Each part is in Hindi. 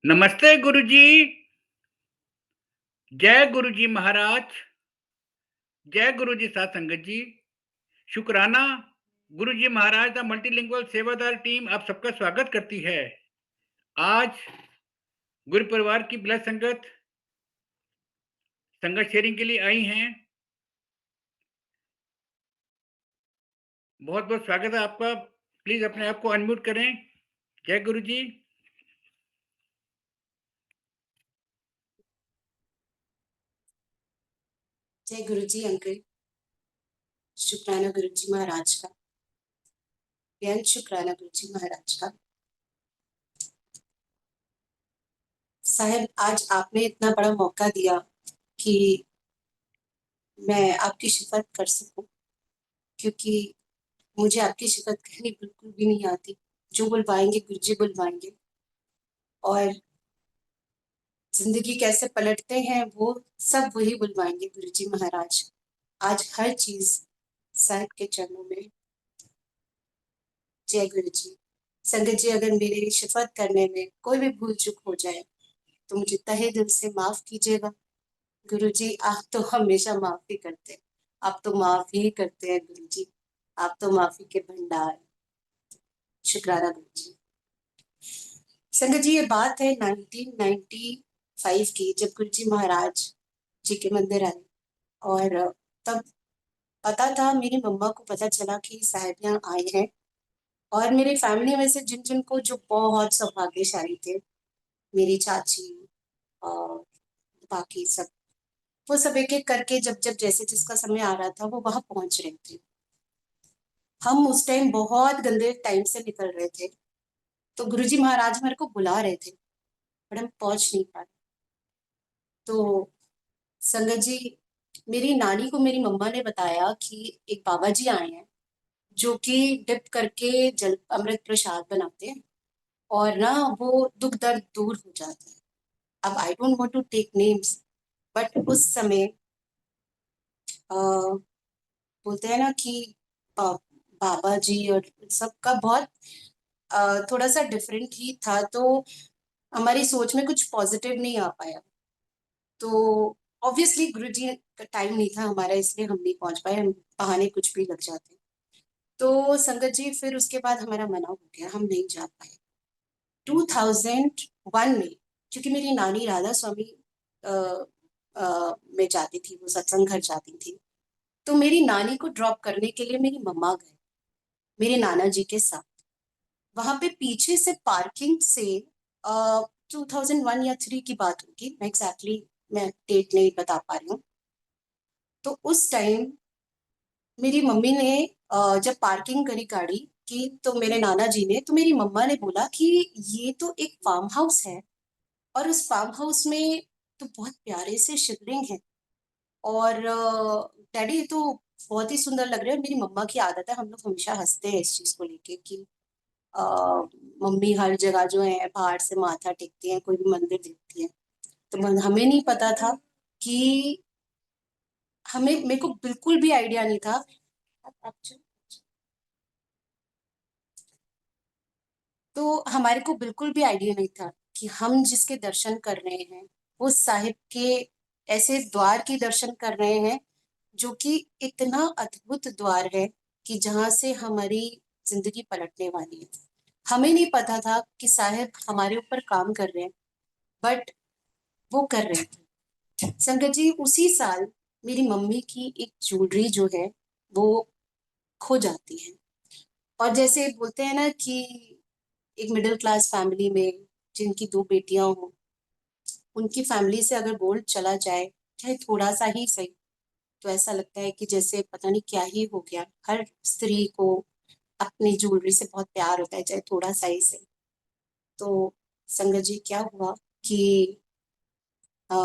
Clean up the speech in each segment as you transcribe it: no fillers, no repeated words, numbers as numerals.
नमस्ते गुरुजी। जय गुरुजी महाराज। जय गुरुजी साध संगत जी। शुक्राना। गुरुजी महाराज द मल्टीलिंगुअल सेवादार टीम आप सबका स्वागत करती है। आज गुरु परिवार की ब्लड संगत शेयरिंग के लिए आई हैं। बहुत बहुत स्वागत है आपका। प्लीज अपने आप को अनम्यूट करें। जय गुरुजी। जय गुरुजी अंकल। शुक्राना गुरुजी महाराज का। बेहद शुक्राना गुरुजी महाराज का। साहब, आज आपने इतना बड़ा मौका दिया कि मैं आपकी शिफत कर सकूं, क्योंकि मुझे आपकी शिफत कहनी बिल्कुल भी नहीं आती। जो बुलवाएंगे गुरुजी बुलवाएंगे, और जिंदगी कैसे पलटते हैं वो सब वही बुलवाएंगे गुरुजी महाराज। आज हर चीज साहब के चरणों में। जय गुरुजी। संगत जी, अगर मेरे शिफत करने में कोई भी भूल चूक हो जाए तो मुझे तहे दिल से माफ कीजिएगा। गुरुजी, आप तो हमेशा माफी करते हैं। आप तो माफ ही करते हैं गुरुजी। आप तो माफी के भंडार। शुक्राना गुरुजी। संगत जी, ये बात है 1995 की, जब गुरुजी महाराज जी के मंदिर आए। और तब पता था, मेरी मम्मा को पता चला कि साहब यहाँ आए हैं। और मेरी फैमिली में से जिन जिन को जो बहुत सौभाग्यशाली थे, मेरी चाची और बाकी सब, वो सब एक एक करके जब जब जैसे जिसका समय आ रहा था वो वहां पहुंच रहे थे। हम उस टाइम बहुत गंदे टाइम से निकल रहे थे, तो गुरुजी महाराज मेरे को बुला रहे थे, बट हम पहुंच नहीं पाए। तो संगत जी, मेरी नानी को मेरी मम्मा ने बताया कि एक बाबा जी आए हैं, जो कि डिप करके जल अमृत प्रसाद बनाते हैं, और ना वो दुख दर्द दूर हो जाता है। अब I don't want to take names, but उस समय बोलते हैं ना कि बाबा जी और सबका बहुत थोड़ा सा डिफरेंट ही था, तो हमारी सोच में कुछ पॉजिटिव नहीं आ पाया। तो ऑब्वियसली गुरुजी का टाइम नहीं था हमारा, इसलिए हम नहीं पहुंच पाए। हम बहाने कुछ भी लग जाते। तो संगत जी, फिर उसके बाद हमारा मना हो गया, हम नहीं जा पाए। 2001 में, क्योंकि मेरी नानी राधा स्वामी में जाती थी, वो सत्संग घर जाती थी, तो मेरी नानी को ड्रॉप करने के लिए मेरी मम्मा गए मेरे नाना जी के साथ। वहां पे पीछे से पार्किंग से 2001 या 3 की बात होगी, मैं एग्जैक्टली मैं डेट नहीं बता पा रही हूँ। तो उस टाइम मेरी मम्मी ने जब पार्किंग करी गाड़ी की, तो मेरे नाना जी ने, तो मेरी मम्मा ने बोला कि ये तो एक फार्म हाउस है, और उस फार्म हाउस में तो बहुत प्यारे से शिवलिंग है, और डैडी ये तो बहुत ही सुंदर लग रहे हैं। मेरी मम्मा की आदत है, हम लोग हमेशा हंसते हैं इस चीज को लेके कि अ, मम्मी हर जगह जो है बाहर से माथा टेकती हैं, कोई भी मंदिर देखती है। तो हमें नहीं पता था कि मेरे को बिल्कुल भी आइडिया नहीं था। तो हमारे को बिल्कुल भी आइडिया नहीं था कि हम जिसके दर्शन कर रहे हैं वो साहिब के ऐसे द्वार की दर्शन कर रहे हैं, जो कि इतना अद्भुत द्वार है कि जहां से हमारी जिंदगी पलटने वाली है। हमें नहीं पता था कि साहिब हमारे ऊपर काम कर रहे हैं, बट वो कर रहे थे। संगत जी, उसी साल मेरी मम्मी की एक ज्वेलरी जो है वो खो जाती है। और जैसे बोलते हैं ना कि एक मिडिल क्लास फैमिली में जिनकी दो बेटियां हों, उनकी फैमिली से अगर गोल्ड चला जाए, चाहे थोड़ा सा ही सही, तो ऐसा लगता है कि जैसे पता नहीं क्या ही हो गया। हर स्त्री को अपनी ज्वेलरी से बहुत प्यार होता है, चाहे थोड़ा सा ही सही। तो संगत जी, क्या हुआ कि आ,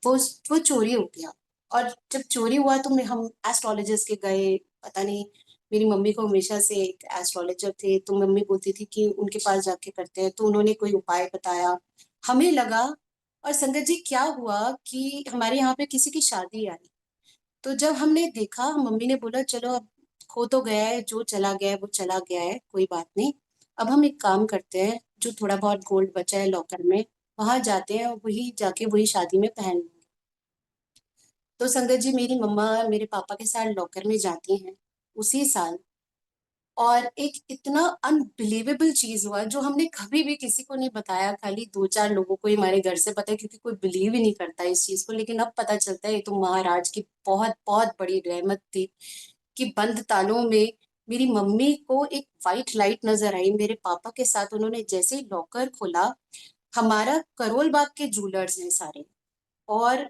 वो वो चोरी हो गया। और जब चोरी हुआ तो हम एस्ट्रोलॉजिस्ट के गए। पता नहीं, मेरी मम्मी को हमेशा से एक एस्ट्रोलॉजर थे, तो मम्मी बोलती थी कि उनके पास जाके करते हैं, तो उन्होंने कोई उपाय बताया, हमें लगा। और संगत जी, क्या हुआ कि हमारे यहाँ पे किसी की शादी आई। तो जब हमने देखा, मम्मी ने बोला चलो अब खो तो गया है, जो चला गया है वो चला गया है, कोई बात नहीं। अब हम एक काम करते हैं, जो थोड़ा बहुत गोल्ड बचा है लॉकर में वहां जाते हैं और वही जाके वही शादी में पहन लूंगी। तो संगत जी मेरी मम्मा मेरे पापा के साथ लॉकर में जाती हैं उसी साल। और एक इतना अनबिलीवेबल चीज हुआ जो हमने कभी भी किसी को नहीं बताया, खाली दो चार लोगों को ही हमारे घर से पता है, क्योंकि कोई बिलीव ही नहीं करता इस चीज को। लेकिन अब पता चलता है ये तो महाराज की बहुत बहुत बड़ी रहमत थी कि बंद तालों में मेरी मम्मी को एक वाइट लाइट नजर आई मेरे पापा के साथ। उन्होंने जैसे ही लॉकर खोला, हमारा करोल बाग के ज्वेलर्स हैं सारे, और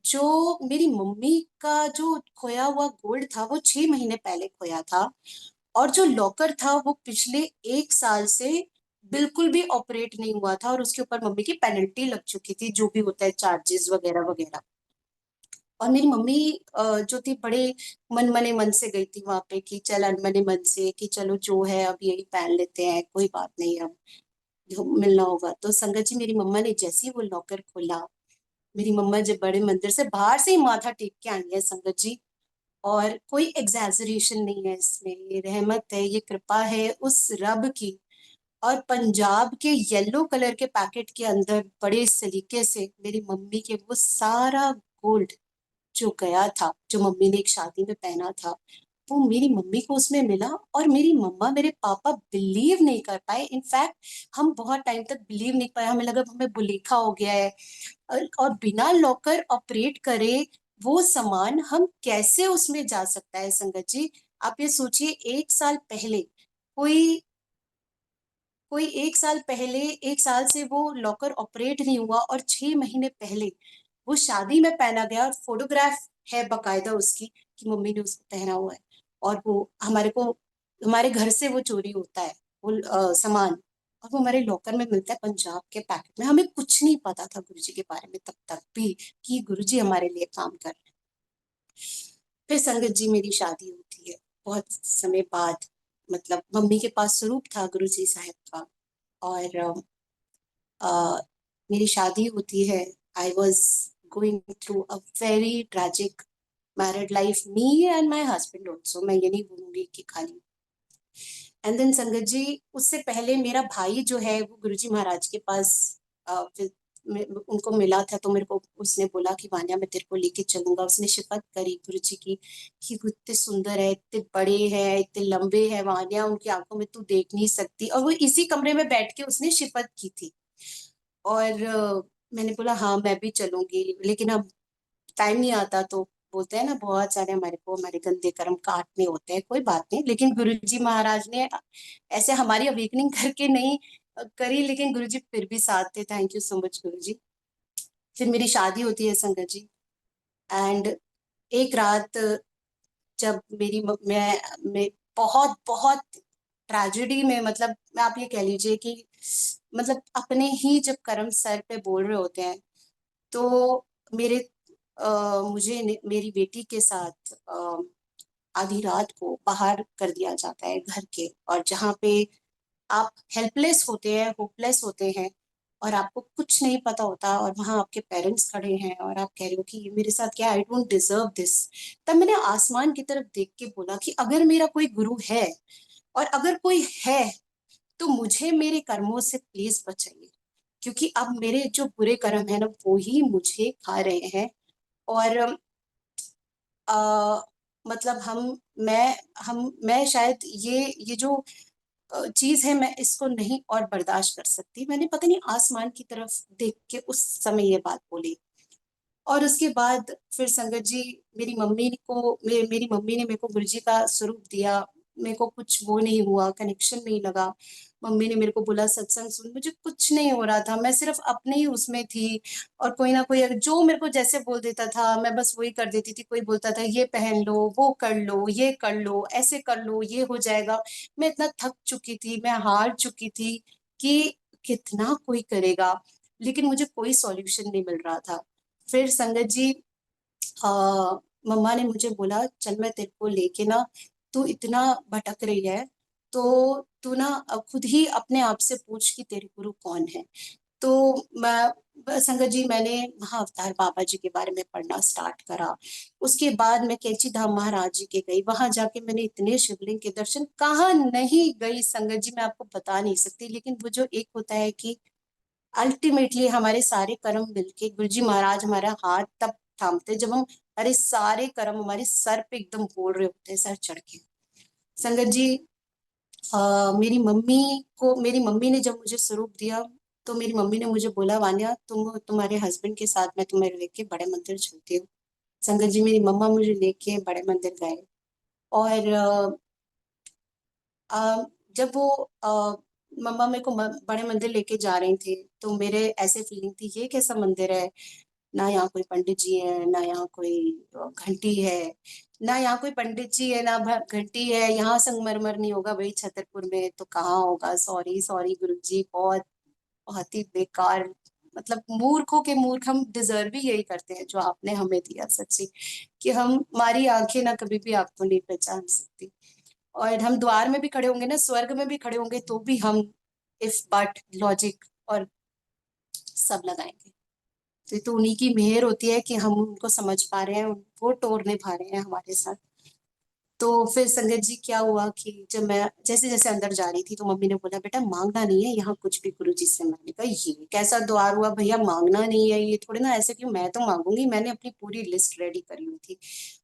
जो मेरी मम्मी का जो खोया हुआ गोल्ड था वो 6 महीने पहले खोया था, और जो लॉकर था वो पिछले 1 साल से बिल्कुल भी ऑपरेट नहीं हुआ था, और उसके ऊपर मम्मी की पेनल्टी लग चुकी थी, जो भी होता है चार्जेस वगैरह वगैरह। और मेरी मम्मी जो थी बड़े मन मने मन से गई थी वहां पे कि चल अनमने मन से कि चलो जो है अब यही पहन लेते हैं, कोई बात नहीं, अब जो मिलना होगा। तो संगत जी मेरी मम्मा ने जैसे ही वो लॉकर खोला, मेरी मम्मा जब बड़े मंदिर से बाहर से ही माथा टेक के आई है संगत जी, और कोई एग्जैजरेशन नहीं है इसमें, ये रहमत है, ये कृपा है उस रब की। और पंजाब के येलो कलर के पैकेट के अंदर बड़े सलीके से मेरी मम्मी के वो सारा गोल्ड जो गया था, जो मम्मी ने एक शादी में पहना था, वो मेरी मम्मी को उसमें मिला। और मेरी मम्मा मेरे पापा बिलीव नहीं कर पाए। इनफैक्ट हम बहुत टाइम तक बिलीव नहीं पाए, हमें लगा हमें बुलीखा हो गया है। और बिना लॉकर ऑपरेट करे वो सामान हम कैसे उसमें जा सकता है संगत जी। आप ये सोचिए, 1 साल पहले कोई कोई 1 साल पहले, 1 साल से वो लॉकर ऑपरेट नहीं हुआ, और 6 महीने पहले वो शादी में पहना गया, और फोटोग्राफ है बकायदा उसकी कि मम्मी ने उसको पहना हुआ है। और वो हमारे घर से वो चोरी होता है वो सामान, और वो हमारे लॉकर में मिलता है पंजाब के पैकेट में। हमें कुछ नहीं पता था गुरुजी के बारे में तब तक भी कि गुरुजी हमारे लिए काम कर रहे हैं। फिर संगत जी मेरी शादी होती है बहुत समय बाद। मतलब मम्मी के पास स्वरूप था गुरुजी साहब का, और मेरी शादी होती है। I was going through a very tragic married life, me and my husband also, मैं ये नहीं बोलूंगी कि खाली। एंड देन संगत जी उससे पहले मेरा भाई जो है वो गुरुजी महाराज के पास उनको मिला था, तो मेरे को उसने बोला कि वान्या मैं तेरे को लेके चलूंगा। उसने शपथ करी गुरुजी की कि वो इतने सुंदर है, इतने बड़े हैं, इतने लंबे हैं वान्या, उनकी आंखों में तू देख नहीं सकती। और वो इसी कमरे में बैठ के उसने शपथ की थी। और मैंने बोला हाँ मैं भी चलूंगी, लेकिन अब टाइम नहीं आता। तो बोलते हैं ना बहुत सारे हमारे को हमारे गंदे कर्म काटने होते हैं, कोई बात नहीं। लेकिन गुरुजी महाराज ने ऐसे हमारी अवेकनिंग करके नहीं करी, लेकिन गुरुजी फिर भी साथ थे। थैंक यू सो मच गुरुजी। फिर मेरी शादी होती है संगत जी। एंड एक रात जब मैं बहुत बहुत ट्रेजेडी में, मतलब मैं आप ये कह लीजिए कि मतलब अपने ही जब कर्म सर पे बोल रहे होते हैं, तो मेरे मुझे मेरी बेटी के साथ आधी रात को बाहर कर दिया जाता है घर के। और जहाँ पे आप हेल्पलेस होते हैं, होपलेस होते हैं, और आपको कुछ नहीं पता होता, और वहां आपके पेरेंट्स खड़े हैं और आप कह रहे हो कि ये मेरे साथ क्या, आई डोंट डिजर्व दिस। तब मैंने आसमान की तरफ देख के बोला कि अगर मेरा कोई गुरु है, और अगर कोई है, तो मुझे मेरे कर्मों से प्लीज बचाइए, क्योंकि अब मेरे जो बुरे कर्म है ना वो ही मुझे खा रहे हैं। और आ, मतलब मैं शायद ये जो चीज है, मैं इसको नहीं और बर्दाश्त कर सकती। मैंने पता नहीं आसमान की तरफ देख के उस समय ये बात बोली। और उसके बाद फिर संगत जी मेरी मम्मी ने मेरे को गुरुजी का स्वरूप दिया। मेरे को कुछ वो नहीं हुआ, कनेक्शन नहीं लगा। मम्मी ने मेरे को बोला सत्संग सुन, मुझे कुछ नहीं हो रहा था, मैं सिर्फ अपने ही उसमें थी। और कोई ना कोई जो मेरे को जैसे बोल देता था मैं बस वही कर देती थी। कोई बोलता था ये पहन लो, वो कर लो, ये कर लो, ऐसे कर लो, ये हो जाएगा। मैं इतना थक चुकी थी, मैं हार चुकी थी कि कितना कोई करेगा, लेकिन मुझे कोई सॉल्यूशन नहीं मिल रहा था। फिर संगत जी आ, मम्मा ने मुझे बोला चल मैं तेरे को लेके ना, तू इतना भटक रही है तो तू ना खुद ही अपने आप से पूछ कि तेरे गुरु कौन है। तो संगत जी मैंने महाअवतार बाबा जी के बारे में पढ़ना स्टार्ट करा। उसके बाद मैं कैंची धाम महाराज जी के गई, वहां जाके मैंने इतने शिवलिंग के दर्शन, कहाँ नहीं गई संगत जी, मैं आपको बता नहीं सकती। लेकिन वो जो एक होता है कि अल्टीमेटली हमारे सारे कर्म मिलके गुरु जी महाराज हमारा हाथ तब थामते जब हम, अरे सारे कर्म हमारे सर पे एकदम बोल रहे होते हैं, सर चढ़ के। संगत जी मेरी मम्मी ने जब मुझे स्वरूप दिया, तो मेरी मम्मी ने मुझे बोला, वान्या तुम तुम्हारे हस्बैंड के साथ मैं तुम्हें लेके बड़े मंदिर चलती हूँ। संगत जी मेरी मम्मा मुझे लेके बड़े मंदिर गए। और जब वो मम्मा मेरे को बड़े मंदिर लेके जा रही थी, तो मेरे ऐसे फीलिंग थी, ये कैसा मंदिर है, ना यहाँ कोई पंडित जी है, ना यहाँ कोई घंटी है, ना यहाँ कोई पंडित जी है, ना घंटी है। यहाँ संगमरमर नहीं होगा भाई छतरपुर में, तो कहाँ होगा। सॉरी सॉरी गुरु जी, बहुत बहुत ही बेकार, मतलब मूर्खों के मूर्ख, हम डिजर्व भी यही करते हैं जो आपने हमें दिया सच्ची, कि हम, हमारी आंखें ना कभी भी आपको नहीं पहचान सकती। और हम द्वार में भी खड़े होंगे ना, स्वर्ग में भी खड़े होंगे, तो भी हम इफ बट लॉजिक और सब लगाएंगे। तो ये तो उन्हीं की मेहर होती है कि हम उनको समझ पा रहे हैं, वो टोर निभा रहे हैं हमारे साथ। तो फिर संगत जी क्या हुआ कि जब मैं जैसे जैसे अंदर जा रही थी, तो मम्मी ने बोला, बेटा मांगना नहीं है यहाँ कुछ भी गुरु जी से। मैंने कहा ये कैसा द्वार हुआ भैया, मांगना नहीं है, ये थोड़ी ना ऐसे क्यों, मैं तो मांगूंगी। मैंने अपनी पूरी लिस्ट रेडी करी हुई थी।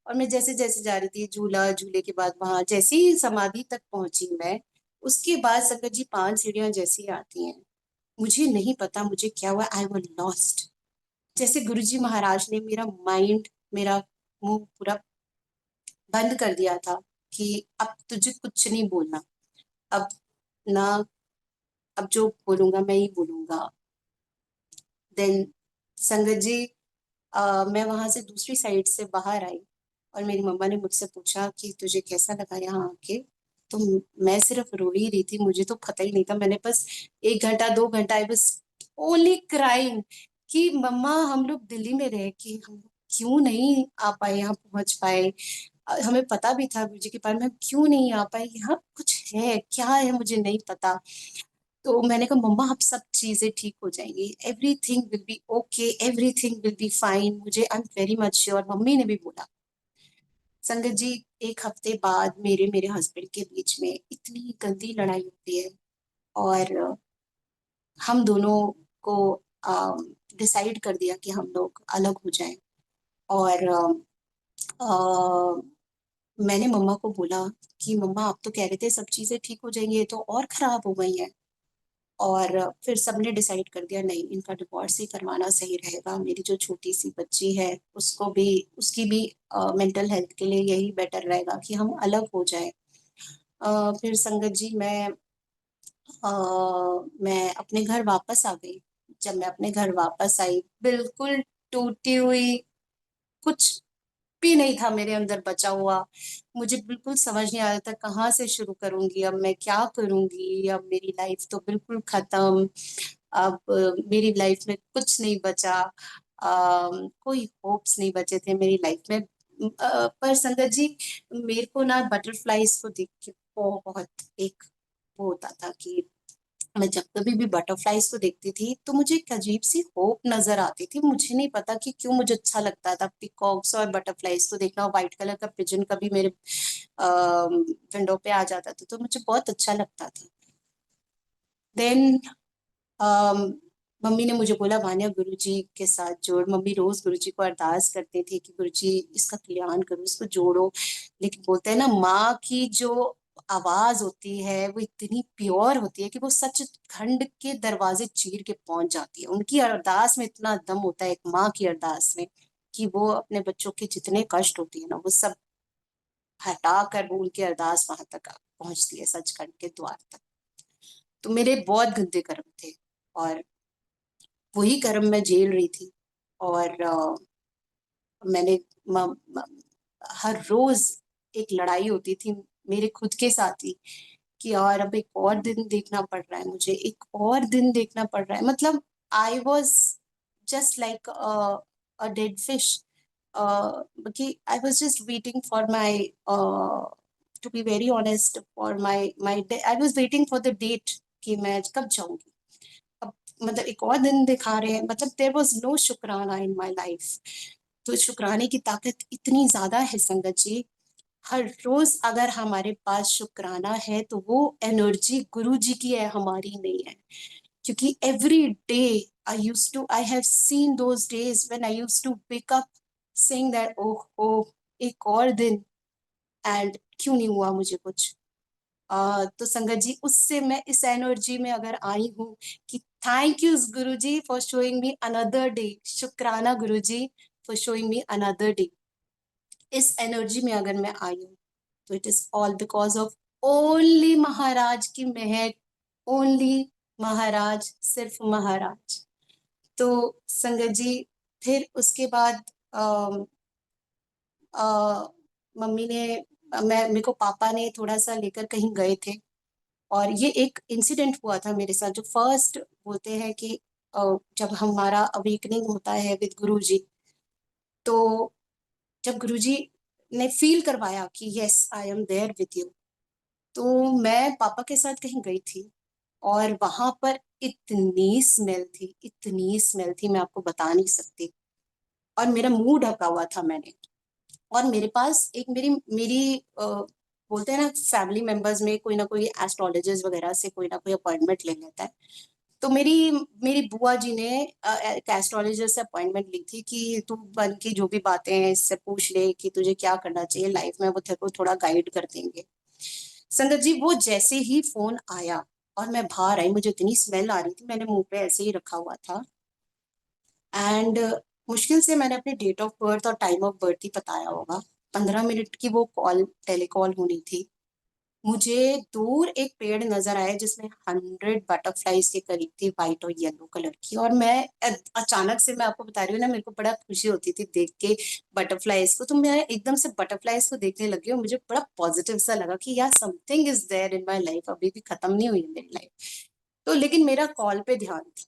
और मैं जैसे जैसे जा रही थी, झूला झूले के बाद वहां जैसे ही समाधि तक पहुंची मैं, उसके बाद संगत जी 5 सीढ़ियां जैसी आती हैं, मुझे नहीं पता मुझे क्या हुआ, आई वॉज लॉस्ट। जैसे गुरुजी महाराज ने मेरा माइंड, मेरा मुंह पूरा बंद कर दिया था कि अब तुझे कुछ नहीं बोलना। अब ना, अब जो बोलूंगा मैं ही बोलूंगा। देन संगत जी मैं वहां से दूसरी साइड से बाहर आई, और मेरी मम्मा ने मुझसे पूछा कि तुझे कैसा लगा यहाँ आके। तो मैं सिर्फ रो ही रही थी, मुझे तो पता ही नहीं था। मैंने बस 1 घंटा 2 घंटा आई बस ओनली क्राइंग कि मम्मा हम लोग दिल्ली में रह के हम लोग क्यों नहीं आ पाए, यहाँ पहुंच पाए। हमें पता भी था गुरु जी के बारे में, हम क्यों नहीं आ पाए, यहाँ कुछ है क्या है मुझे नहीं पता। तो मैंने कहा मम्मा अब सब चीजें ठीक हो जाएंगी, everything will be okay, everything will be fine, मुझे I am very much sure. Mummy ने भी बोला। संगत जी 1 हफ्ते बाद मेरे मेरे हस्बैंड के बीच में इतनी गंदी लड़ाई होती है, और हम दोनों को डिसाइड कर दिया कि हम लोग अलग हो जाएं। और मैंने मम्मा को बोला कि मम्मा आप तो कह रहे थे सब चीजें ठीक हो जाएंगी, ये तो और खराब हो गई हैं। और फिर सबने डिसाइड कर दिया नहीं, इनका डिवोर्स ही करवाना सही रहेगा। मेरी जो छोटी सी बच्ची है उसको भी, उसकी भी मेंटल हेल्थ के लिए यही बेटर रहेगा कि हम अलग हो जाए। फिर संगत जी मैं अपने घर वापस आ गई। जब मैं अपने घर वापस आई, बिल्कुल टूटी हुई, कुछ भी नहीं था मेरे अंदर बचा हुआ। मुझे बिल्कुल समझ नहीं आ रहा था कहाँ से शुरू करूंगी, अब मैं क्या करूंगी, अब मेरी लाइफ तो बिल्कुल खत्म। अब मेरी लाइफ में कुछ नहीं बचा, कोई होप्स नहीं बचे थे मेरी लाइफ में। पर संगत जी मेरे को ना बटरफ्लाईज को देख के बहुत एक वो होता था कि मैं जब कभी भी बटरफ्लाईज को देखती थी तो मुझे एक अजीब सी होप नजर आती थी। मुझे नहीं पता कि क्यों मुझे अच्छा लगता था पिकॉक्स और बटरफ्लाईज को देखना। व्हाइट कलर का पिजन कभी मेरे विंडो पे आ जाता था तो मुझे बहुत अच्छा लगता था। देन मम्मी ने मुझे बोला, वान्या गुरुजी के साथ जोड़। मम्मी रोज गुरुजी को अरदास करती थी कि गुरुजी इसका कल्याण करो, इसको जोड़ो। लेकिन बोलते हैं ना, माँ की जो आवाज होती है वो इतनी प्योर होती है कि वो सच खंड के दरवाजे चीर के पहुंच जाती है। उनकी अरदास में इतना दम होता है, एक माँ की अरदास में, कि वो अपने बच्चों के जितने कष्ट होती है ना वो सब हटा कर वो उनकी अरदास वहां तक पहुंचती है, सचखंड के द्वार तक। तो मेरे बहुत गंदे कर्म थे, और वही कर्म मैं झेल रही थी। और मैंने म, म, हर रोज एक लड़ाई होती थी मेरे खुद के साथ ही, कि और अब एक और दिन देखना पड़ रहा है, मुझे एक और दिन देखना पड़ रहा है। मतलब I was just like a dead fish, कि I was just waiting for my, to be very honest, for my I was waiting for the date कि मैं कब जाऊंगी। अब मतलब एक और दिन दिखा रहे हैं, मतलब देयर वाज नो शुक्राना इन माय लाइफ। तो शुक्राने की ताकत इतनी ज्यादा है संगत जी, हर रोज अगर हमारे पास शुक्राना है तो वो एनर्जी गुरु जी की है, हमारी नहीं है। क्योंकि every day I have seen those days when I used to wake up saying that oh oh एक और दिन, एंड क्यों नहीं हुआ मुझे कुछ। तो संगत जी उससे मैं इस एनर्जी में अगर आई हूँ कि thank you Guru ji for showing me another day, शुक्राना Guru ji for showing me another day. इस एनर्जी में अगर मैं आई हूँ तो it is all because of only Maharaj की मेहर, ओनली महाराज, सिर्फ महाराज। तो संगत जी फिर उसके बाद मम्मी ने, मैं मेरे को पापा ने थोड़ा सा लेकर कहीं गए थे, और ये एक इंसिडेंट हुआ था मेरे साथ। जो फर्स्ट बोलते हैं कि जब हमारा अवेकनिंग होता है विद गुरुजी, तो जब गुरुजी ने फील करवाया कि yes I am there with you, तो मैं पापा के साथ कहीं गई थी, और वहां पर इतनी स्मेल थी, मैं आपको बता नहीं सकती। और मेरा मुंह ढका हुआ था मैंने, और मेरे पास एक मेरी मेरी बोलते हैं ना फैमिली मेंबर्स में कोई ना कोई एस्ट्रोलॉजिस्ट वगैरह से कोई ना कोई अपॉइंटमेंट ले लेता है। तो मेरी मेरी बुआ जी ने एक एस्ट्रोलॉजिस्ट से अपॉइंटमेंट ली थी कि तू मन की जो भी बातें हैं इससे पूछ ले कि तुझे क्या करना चाहिए लाइफ में, वो तेरे को थोड़ा गाइड कर देंगे। संगत जी वो जैसे ही फोन आया और मैं बाहर आई, मुझे इतनी स्मेल आ रही थी, मैंने मुंह पे ऐसे ही रखा हुआ था, एंड मुश्किल से मैंने अपने डेट ऑफ बर्थ और टाइम ऑफ बर्थ ही बताया होगा। 15 मिनट की वो कॉल, टेलीकॉल होनी थी। मुझे दूर एक पेड़ नजर आया जिसमें 100 बटरफ्लाईज के करीब थी, व्हाइट और येलो कलर की। और मैं अचानक से, मैं आपको बता रही हूँ ना, मेरे को बड़ा खुशी होती थी देख के बटरफ्लाईज को, तो मैं एकदम से बटरफ्लाईज को देखने लगी और मुझे बड़ा पॉजिटिव सा लगा कि यार something is there in my life, अभी भी खत्म नहीं हुई है मेरी लाइफ। तो लेकिन मेरा कॉल पे ध्यान था,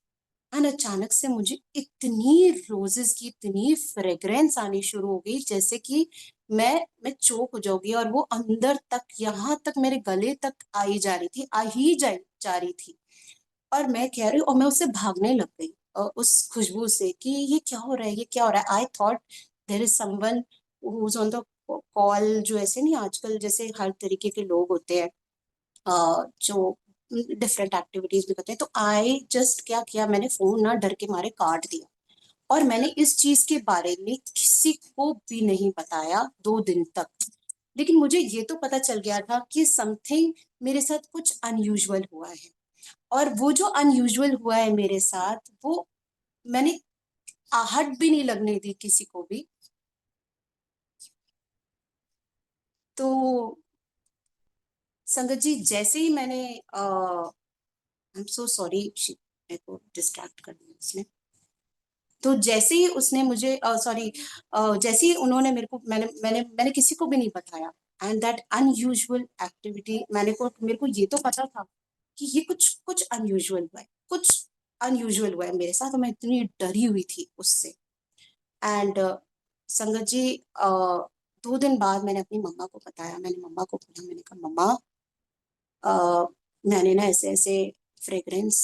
एंड अचानक से मुझे इतनी रोजेस की इतनी फ्रेग्रेंस आनी शुरू हो गई जैसे कि मैं चोक हो जाऊंगी, और वो अंदर तक, यहाँ तक मेरे गले तक आई जा रही थी, जा रही थी। और मैं कह रही हूँ, और मैं उससे भागने लग गई उस खुशबू से कि ये क्या हो रहा है, ये क्या हो रहा है। I thought there is someone who is on the call, जो ऐसे नहीं आजकल जैसे हर तरीके के लोग होते हैं जो डिफरेंट एक्टिविटीज भी करते हैं। तो आई जस्ट क्या किया, मैंने फोन ना डर के मारे काट दिया, और मैंने इस चीज के बारे में किसी को भी नहीं बताया 2 दिन तक। लेकिन मुझे ये तो पता चल गया था कि समथिंग मेरे साथ कुछ अनयूजुअल हुआ है, और वो जो अनयूजुअल हुआ है मेरे साथ, वो मैंने आहट भी नहीं लगने दी किसी को भी। तो संगत जी जैसे ही मैंने आई एम सो सॉरी, मेरे को डिस्ट्रैक्ट कर दिया उसने। तो जैसे ही उसने मुझे सॉरी जैसे ही उन्होंने मेरे को, मैंने किसी को भी नहीं बताया, एंड दैट अनयूजुअल एक्टिविटी, मेरे को ये तो पता था कि ये कुछ कुछ अनयूजुअल हुआ है, कुछ अनयूजुअल हुआ है मेरे साथ, और मैं इतनी डरी हुई थी उससे। एंड संगत जी 2 दिन बाद मैंने अपनी मम्मा को बताया, मैंने मम्मा को बोला, मैंने कहा मम्मा मैंने ना ऐसे ऐसे फ्रेग्रेंस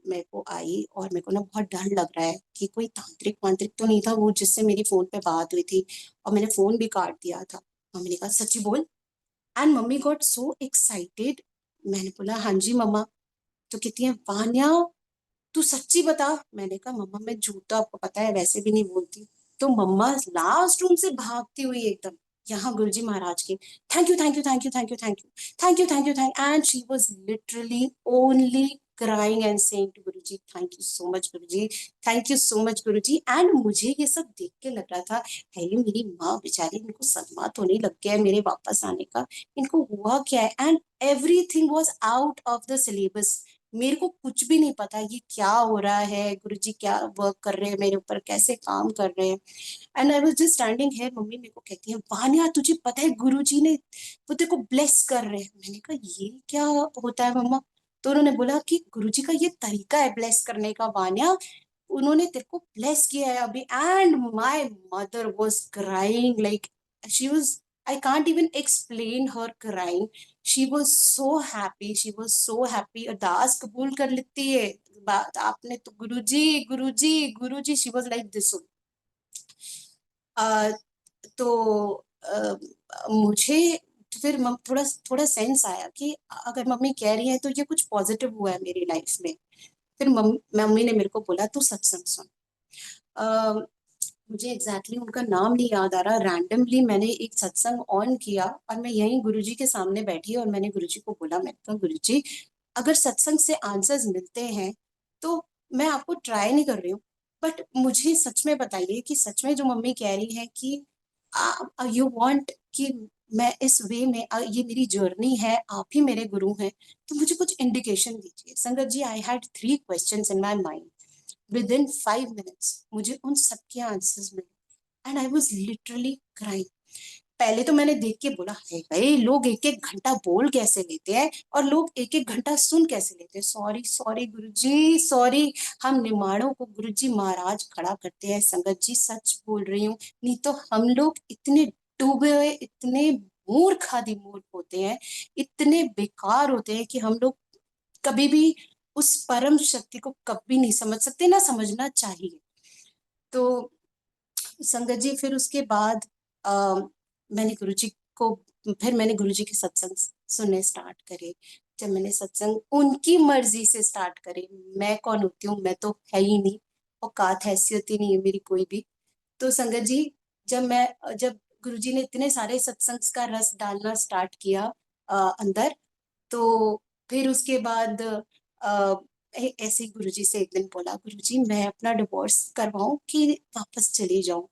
मेरे को आई, और मेरे को ना बहुत डर लग रहा है कि कोई तांत्रिक वांत्रिक तो नहीं था वो जिससे मेरी फोन पे बात हुई थी, और मैंने फोन भी काट दिया था। मम्मी ने कहा सच्ची बोल, and mummy got so excited. मैंने बोला हाँ जी मम्मा। तो कहती है वान्या तू सच्ची बता। मैंने कहा मम्मा मैं झूठ तो आपको पता है वैसे भी नहीं बोलती। तो मम्मा लास्ट रूम से भागती हुई एकदम यहाँ गुरुजी महाराज के, thank you thank you thank you thank you thank you thank you thank you thank, and she was literally only crying and saying to Guruji, thank you so much Guruji, thank you so much Guruji। and मुझे ये सब देख के लग रहा था है ये मेरी माँ बेचारी, इनको सदमा तो नहीं लग गया है मेरे वापस आने का, इनको हुआ क्या है। And everything was out of the syllabus, मेरे को कुछ भी नहीं पता ये क्या हो रहा है, गुरुजी क्या वर्क कर रहे हैं मेरे ऊपर, कैसे काम कर रहे हैं। And I was just standing here. Mummy मेरे को कहती है वान्या तुझे पता है गुरुजी ने वो तेरे को ब्लेस कर रहे हैं। मैंने कहा ये क्या होता है मम्मा। तो उन्होंने बोला कि गुरुजी का ये तरीका है ब्लेस करने का वान्या, उन्होंने तेरे को ब्लेस किया है अभी। And my mother was crying like she was I can't even explain her crying. She was so happy. She was so happy. अरदास कबूल कर लेती है बात आपने तो गुरुजी गुरुजी गुरुजी. She was like this. तो मुझे फिर थोड़ा थोड़ा सेंस आया कि अगर मम्मी कह रही है तो ये कुछ पॉजिटिव हुआ है मेरी लाइफ में. फिर मम्मी ने मेरे को बोला तू सत्संग सुन. मुझे एग्जैक्टली उनका नाम नहीं याद आ रहा. रैंडमली मैंने एक सत्संग ऑन किया और मैं यहीं गुरुजी के सामने बैठी और मैंने गुरुजी को बोला, मैंने कहा गुरुजी अगर सत्संग से आंसर्स मिलते हैं तो मैं आपको ट्राई नहीं कर रही हूँ, बट मुझे सच में बताइए कि सच में जो मम्मी कह रही है कि यू वांट कि मैं इस वे में ये मेरी जर्नी है, आप ही मेरे गुरु हैं, तो मुझे कुछ इंडिकेशन दीजिए. संगत जी, I had 3 questions in my mind. Within 5 minutes मुझे उन सबके आंसर्स मिले and I was literally crying. पहले तो मैंने देख के बोला है भाई लोग एक एक घंटा बोल कैसे लेते हैं और लोग एक एक घंटा सुन कैसे लेते हैं. सॉरी सॉरी गुरुजी सॉरी. हम निमाड़ों को गुरुजी महाराज खड़ा करते हैं. संगत जी सच बोल रही हूँ, नहीं तो हम लोग इतने डूबे हुए, इतने मूर्ख आदि मूर्ख होते हैं, इतने बेकार होते हैं कि हम लोग कभी भी उस परम शक्ति को कभी नहीं समझ सकते, ना समझना चाहिए. तो संगत जी फिर उसके बाद मैंने गुरुजी को फिर मैंने गुरुजी के सत्संग सुनने स्टार्ट करे. जब मैंने सत्संग उनकी मर्जी से स्टार्ट करे, मैं कौन होती हूँ, मैं तो है ही नहीं, औकात हैसियत ही नहीं है मेरी कोई भी. तो संगत जी जब गुरुजी ने इतने सारे सत्संग का रस डालना स्टार्ट किया अंदर, तो फिर उसके बाद ऐसे ही गुरुजी से एक दिन बोला, गुरुजी मैं अपना डिवोर्स करवाऊं कि वापस चली जाऊं,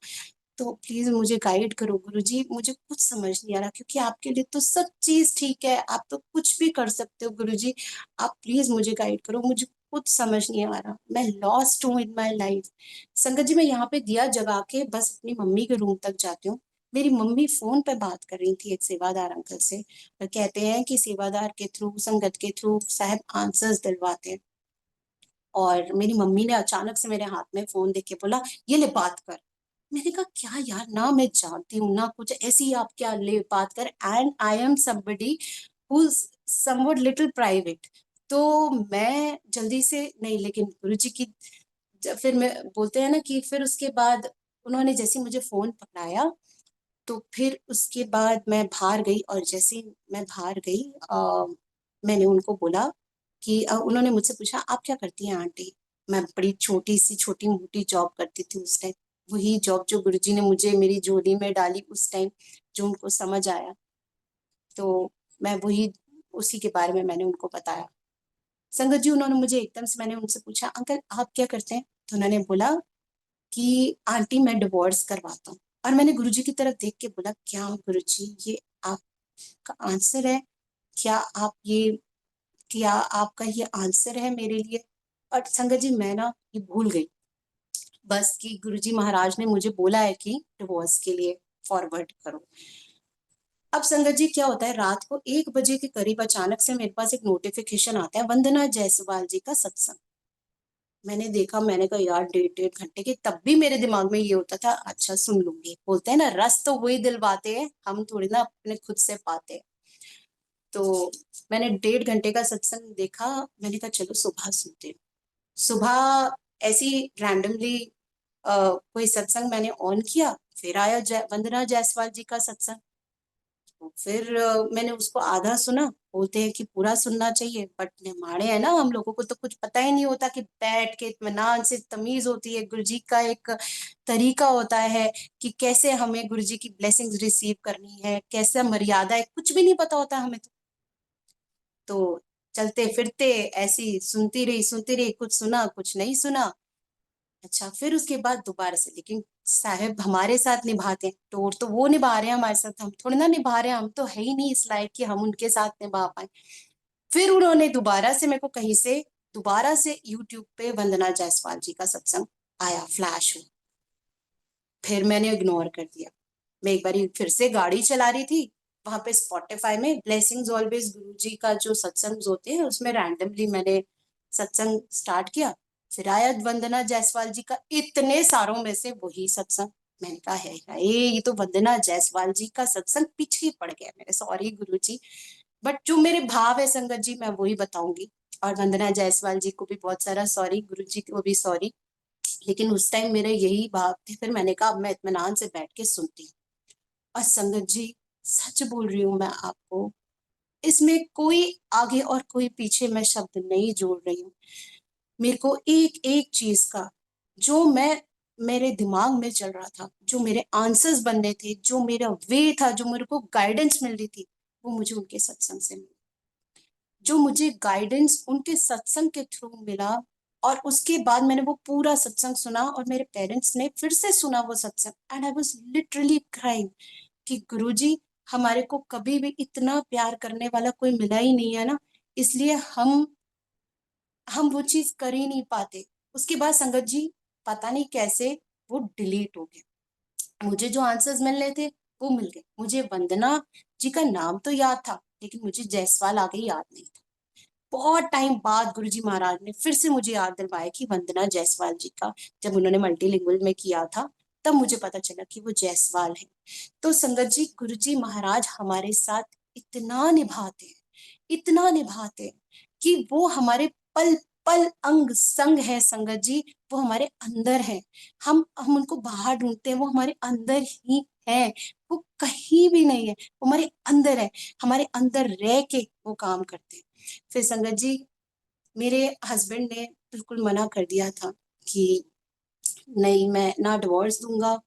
तो प्लीज मुझे गाइड करो गुरुजी, मुझे कुछ समझ नहीं आ रहा, क्योंकि आपके लिए तो सब चीज ठीक है, आप तो कुछ भी कर सकते हो गुरुजी, आप प्लीज मुझे गाइड करो, मुझे कुछ समझ नहीं आ रहा, मैं लॉस्ट हूँ इन माय लाइफ. संगत जी मैं यहाँ पे दिया जगा के बस अपनी मम्मी के रूम तक जाती हूँ. मेरी मम्मी फोन पे बात कर रही थी एक सेवादार अंकल से, और कहते हैं कि सेवादार के थ्रू, संगत के थ्रू साहब आंसर्स दिलवाते हैं. और मेरी मम्मी ने अचानक से मेरे हाथ में फोन देके बोला ये ले बात कर. मैंने कहा क्या यार, ना मैं जानती हूँ ना कुछ, ऐसी ही आप क्या ले बात कर. And I am somebody who somewhat little private. तो मैं जल्दी से नहीं, लेकिन गुरुजी की फिर मैं बोलते हैं ना कि फिर उसके बाद उन्होंने जैसे मुझे फोन पकड़ाया, तो फिर उसके बाद मैं बाहर गई, और जैसे ही मैं बाहर गई मैंने उनको बोला कि उन्होंने मुझसे पूछा आप क्या करती हैं आंटी. मैं बड़ी छोटी सी छोटी मोटी जॉब करती थी उस टाइम, वही जॉब जो गुरुजी ने मुझे मेरी झोली में डाली उस टाइम, जो उनको समझ आया, तो मैं वही उसी के बारे में मैंने उनको बताया. संगत जी उन्होंने मुझे एकदम से, मैंने उनसे पूछा अंकल आप क्या करते हैं, तो उन्होंने बोला कि आंटी मैं डिवोर्स करवाता हूँ. और मैंने गुरुजी की तरफ देख के बोला क्या गुरुजी ये आपका आंसर है, क्या आप ये, क्या आपका ये आंसर है मेरे लिए. और संगत जी मैं ना ये भूल गई बस कि गुरुजी महाराज ने मुझे बोला है कि डिवोर्स के लिए फॉरवर्ड करो. अब संगत जी क्या होता है, रात को 1 बजे के करीब अचानक से मेरे पास एक नोटिफिकेशन आता है, वंदना जायसवाल जी का सत्संग. मैंने देखा, मैंने कहा यार 1.5 घंटे के, तब भी मेरे दिमाग में ये होता था अच्छा सुन लूंगी. बोलते हैं ना रस तो वही दिलवाते हैं, हम थोड़ी ना अपने खुद से पाते हैं. तो मैंने 1.5 घंटे का सत्संग देखा, मैंने कहा चलो सुबह सुनते हैं. सुबह ऐसी रैंडमली कोई सत्संग मैंने ऑन किया, फिर आया वंदना जायसवाल जी का सत्संग. तो फिर मैंने उसको आधा सुना. बोलते हैं कि पूरा सुनना चाहिए, बट निमाड़े हैं ना, हम लोगों को तो कुछ पता ही नहीं होता कि बैठ के इत्मीनान से, तमीज होती है, गुरुजी का एक तरीका होता है कि कैसे हमें गुरुजी की ब्लेसिंग्स रिसीव करनी है, कैसे मर्यादा है, कुछ भी नहीं पता होता हमें. तो चलते फिरते ऐसी सुनती रही, कुछ सुना कुछ नहीं सुना. अच्छा फिर उसके बाद दोबारा से, लेकिन साहब हमारे साथ निभाते हैं, टोर तो वो निभा रहे हैं हमारे साथ, हम थोड़ी ना निभा रहे हैं, हम तो है ही नहीं इस लायक कि हम उनके साथ निभा पाए. फिर उन्होंने दोबारा से मेरे को कहीं से दोबारा से यूट्यूब पे वंदना जायसवाल जी का सत्संग आया फ्लैश हो. फिर मैंने इग्नोर कर दिया. मैं एक बार फिर से गाड़ी चला रही थी, वहां पे स्पॉटिफाई में ब्लेसिंग्स ऑलवेज गुरु जी का जो सत्संग होते हैं उसमें रैंडमली मैंने सत्संग स्टार्ट किया. फिर आया वंदना जायसवाल जी का, इतने सारों में से वही सत्संग. मैंने कहा है ये तो वंदना जायसवाल जी का सत्संग पीछे पड़ गया मेरे, सॉरी गुरु जी। बट जो मेरे भाव है संगत जी मैं वही बताऊंगी। और वंदना जायसवाल जी को भी बहुत सारा सॉरी, गुरु जी को भी सॉरी। लेकिन उस टाइम मेरे यही भाव थे। फिर मैंने कहा अब मैं इत्मीनान से बैठ के सुनती हूँ। और संगत जी सच बोल रही हूँ मैं आपको, इसमें कोई आगे और कोई पीछे मैं शब्द नहीं जोड़ रही हूँ। मेरे को एक एक चीज का जो मैं मेरे दिमाग में चल रहा था, जो मेरे आंसर्स बनने थे, जो मेरा वे था, जो मेरे को गाइडेंस मिल रही थी, वो मुझे उनके सत्संग से मिला। जो मुझे गाइडेंस उनके सत्संग के थ्रू मिला, और उसके बाद मैंने वो पूरा सत्संग सुना और मेरे पेरेंट्स ने फिर से सुना वो सत्संग, and I was literally crying कि गुरुजी हमारे को कभी भी इतना प्यार करने वाला कोई मिला ही नहीं है ना, इसलिए हम वो चीज कर ही नहीं पाते। उसके बाद संगत जी पता नहीं कैसे वो डिलीट हो गया। मुझे जो आंसर्स मिलने थे वो मिल गए। मुझे वंदना जी का नाम तो याद था, लेकिन मुझे जायसवाल आगे याद नहीं था। बहुत टाइम बाद गुरुजी महाराज ने फिर से मुझे याद दिलवाया कि वंदना जायसवाल जी का, जब उन्होंने मल्टीलिंगुअल में किया था तब मुझे पता चला कि वो जायसवाल है। तो संगत जी गुरुजी महाराज हमारे साथ इतना निभाते हैं, इतना निभाते हैं कि वो हमारे पल पल अंग संग है संगत जी। वो हमारे अंदर है। हम उनको बाहर ढूंढते हैं, वो हमारे अंदर ही है। वो कहीं भी नहीं है, वो हमारे अंदर है। हमारे अंदर रह के वो काम करते हैं। फिर संगत जी मेरे हस्बैंड ने बिल्कुल मना कर दिया था कि नहीं मैं ना डिवोर्स दूंगा,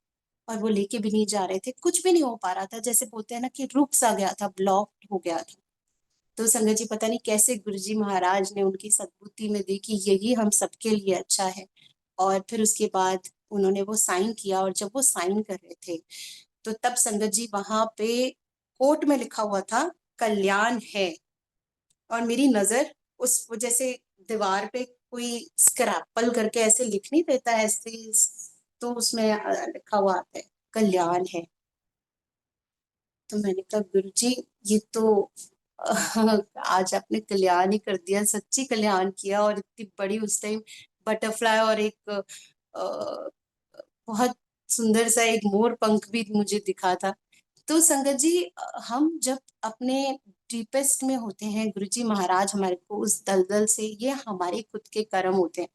और वो लेके भी नहीं जा रहे थे। कुछ भी नहीं हो पा रहा था, जैसे बोलते हैं ना कि रुक सा गया था, ब्लॉक हो गया था। तो संगत जी पता नहीं कैसे गुरुजी महाराज ने उनकी सद्बुद्धि में दी कि यही हम सबके लिए अच्छा है। और फिर उसके बाद उन्होंने वो साइन किया, और जब वो साइन कर रहे थे तो तब संगत जी वहां पे कोर्ट में लिखा हुआ था कल्याण है। और मेरी नजर उस वो जैसे दीवार पे कोई स्क्रैपल करके ऐसे लिख नहीं देता है ऐसे, तो उसमें लिखा हुआ आता है कल्याण है। तो मैंने कहा गुरुजी ये तो आज आपने कल्याण ही कर दिया, सच्ची कल्याण किया। और इतनी बड़ी उस टाइम बटरफ्लाई और एक बहुत सुंदर सा एक मोर पंख भी मुझे दिखा था। तो संगत जी हम जब अपने डीपेस्ट में होते हैं, गुरुजी महाराज हमारे को उस दलदल से, ये हमारे खुद के कर्म होते हैं।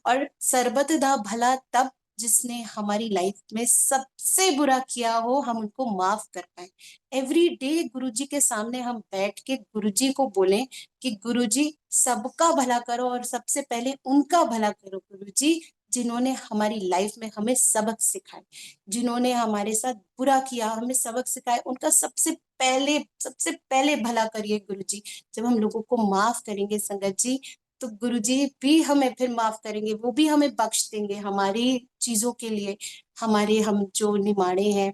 और सरबत दा भला तब जिसने हमारी लाइफ में सबसे बुरा किया हो हम उनको माफ कर पाए। एवरी डे गुरुजी के सामने हम बैठ के गुरुजी को बोलें कि गुरुजी सबका भला करो, और सबसे पहले उनका भला करो गुरुजी जिन्होंने हमारी लाइफ में हमें सबक सिखाए, जिन्होंने हमारे साथ बुरा किया हमें सबक सिखाए, उनका सबसे पहले भला करिए गुरुजी। जब हम लोगों को माफ करेंगे संगत जी, तो गुरुजी भी हमें फिर माफ करेंगे, वो भी हमें बख्श देंगे हमारी चीजों के लिए। हमारे हम जो निमाणे हैं,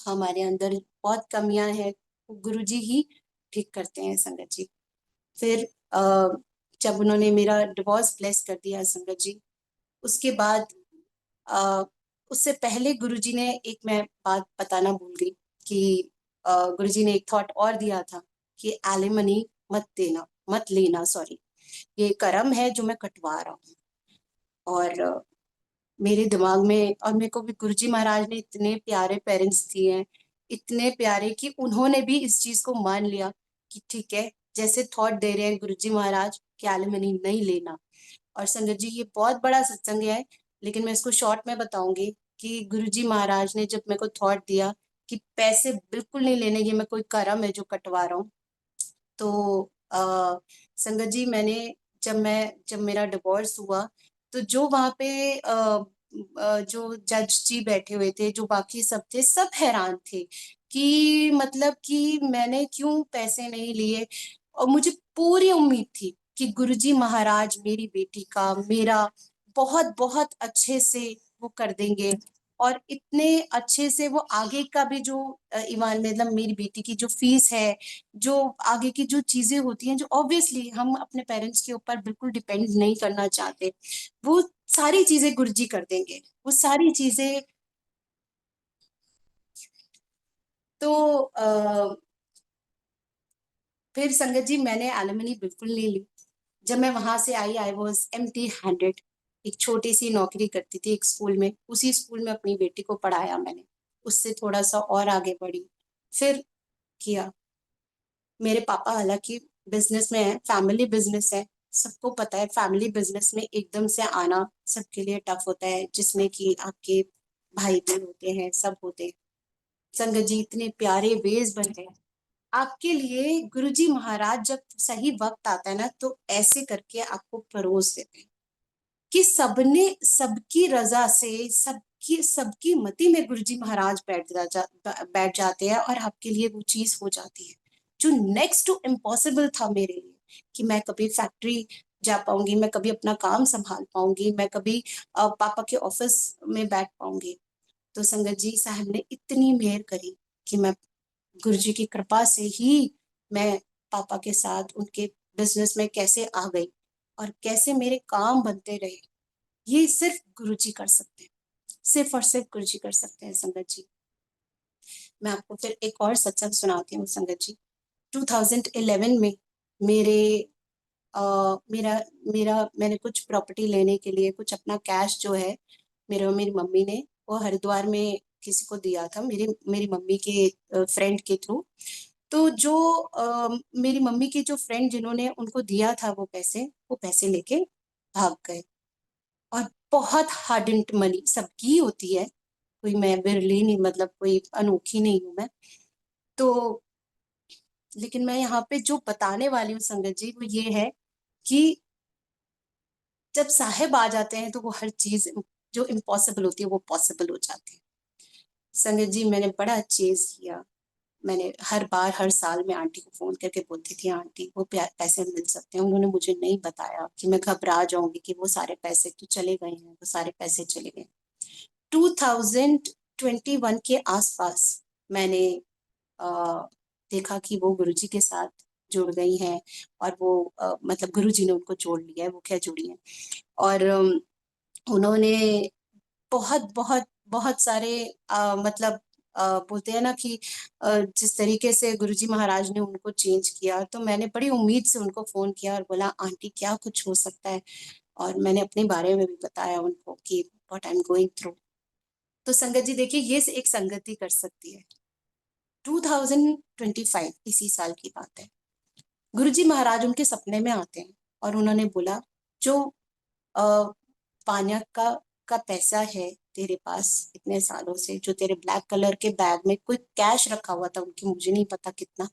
हमारे अंदर बहुत कमियां हैं, वो गुरुजी ही ठीक करते हैं संगत जी। फिर जब उन्होंने मेरा डिवोर्स ब्लेस कर दिया संगत जी, उसके बाद अ, उससे पहले गुरुजी ने एक मैं बात बताना भूल गई कि गुरुजी ने एक थॉट और दिया था कि एलिमनी मत लेना, सॉरी, ये कर्म है जो मैं कटवा रहा हूँ। और मेरे दिमाग में, और मेरे को भी गुरुजी महाराज ने इतने प्यारे पेरेंट्स दिए हैं, इतने प्यारे कि उन्होंने भी इस चीज को मान लिया कि ठीक है, जैसे थॉट दे रहे हैं गुरुजी महाराज कि एलिमनी नहीं लेना। और संगत जी ये बहुत बड़ा सत्संग है, लेकिन मैं इसको शॉर्ट में बताऊंगी कि गुरुजी महाराज ने जब मेरे को थॉट दिया कि पैसे बिल्कुल नहीं लेने, ये मैं कोई कर्म है जो कटवा रहा हूँ। तो संगत जी जब मेरा डिवोर्स हुआ, तो जो वहां पे जो जज जी बैठे हुए थे, जो बाकी सब थे, सब हैरान थे कि मतलब कि मैंने क्यों पैसे नहीं लिए। और मुझे पूरी उम्मीद थी कि गुरुजी महाराज मेरी बेटी का, मेरा बहुत बहुत अच्छे से वो कर देंगे। और इतने अच्छे से वो आगे का भी जो ईमान, मतलब मेरी बेटी की जो फीस है, जो आगे की जो चीजें होती हैं, जो ऑब्वियसली हम अपने पेरेंट्स के ऊपर बिल्कुल डिपेंड नहीं करना चाहते, वो सारी चीजें गुरुजी कर देंगे, वो सारी चीजें। तो फिर संगत जी मैंने एलिमनी बिल्कुल नहीं ली। जब मैं वहां से आई वॉज एम्प्टी हैंडेड। एक छोटी सी नौकरी करती थी एक स्कूल में, उसी स्कूल में अपनी बेटी को पढ़ाया मैंने, उससे थोड़ा सा और आगे बढ़ी, फिर किया। मेरे पापा हालांकि बिजनेस में है, फैमिली बिजनेस है, सबको पता है फैमिली बिजनेस में एकदम से आना सबके लिए टफ होता है, जिसमें कि आपके भाई बहन होते हैं, सब होते हैं। संगत जी, इतने प्यारे वेज बन गए आपके लिए। गुरुजी महाराज जब सही वक्त आता है ना, तो ऐसे करके आपको परोस देते हैं कि सबने सबकी रजा से सबकी सबकी मति में गुरुजी महाराज बैठ जाते हैं, और आपके लिए वो चीज हो जाती है जो नेक्स्ट टू इम्पॉसिबल था मेरे लिए, कि मैं कभी फैक्ट्री जा पाऊंगी, मैं कभी अपना काम संभाल पाऊंगी, मैं कभी पापा के ऑफिस में बैठ पाऊंगी। तो संगत जी, साहब ने इतनी मेहर करी कि मैं गुरुजी की कृपा से ही मैं पापा के साथ उनके बिजनेस में कैसे आ गई और कैसे मेरे काम बनते रहे। ये सिर्फ गुरुजी कर सकते हैं, सिर्फ और सिर्फ गुरुजी कर सकते हैं संगत जी। मैं आपको फिर एक और सत्संग सुनाती हूँ संगत जी। 2011 में मेरे मेरा मेरा मैंने कुछ प्रॉपर्टी लेने के लिए कुछ अपना कैश जो है, मेरी मम्मी ने वो हरिद्वार में किसी को दिया था, मेरी मेरी मम्मी के फ्रेंड के थ्रू। तो जो मेरी मम्मी की जो फ्रेंड जिन्होंने उनको दिया था वो पैसे लेके भाग गए। और बहुत हार्डेंट मनी सबकी होती है, कोई मैं बिरली नहीं, मतलब कोई अनोखी नहीं हूं मैं। तो लेकिन मैं यहाँ पे जो बताने वाली हूँ संगत जी, वो ये है कि जब साहेब आ जाते हैं तो वो हर चीज जो इम्पॉसिबल होती है वो पॉसिबल हो जाती है। संगत जी, मैंने बड़ा चेज किया, मैंने हर बार हर साल में आंटी को फोन करके बोलती थी, आंटी वो पैसे मिल सकते हैं। उन्होंने मुझे नहीं बताया कि मैं घबरा जाऊंगी कि वो सारे पैसे तो चले गए हैं, वो सारे पैसे चले गए। 2021 के आसपास मैंने देखा कि वो गुरुजी के साथ जुड़ गई हैं, और वो मतलब गुरुजी ने उनको जोड़ लिया है, वो क्या जुड़ी हैं। और उन्होंने बहुत बहुत बहुत सारे मतलब बोलते हैं ना कि जिस तरीके से गुरुजी महाराज ने उनको चेंज किया, तो मैंने बड़ी उम्मीद से उनको फोन किया और बोला, आंटी क्या कुछ हो सकता है। और मैंने अपने बारे में भी बताया उनको कि what I am going through. तो संगत जी देखिए, ये एक संगति कर सकती है। 2025 इसी साल की बात है, गुरुजी महाराज उनके सपने में आते हैं और उन्होंने बोला, जो पान्या का पैसा है तेरे पास इतने सालों से, जो तेरे ब्लैक कलर के बैग में कोई कैश रखा हुआ था उनकी, मुझे नहीं पता कितना,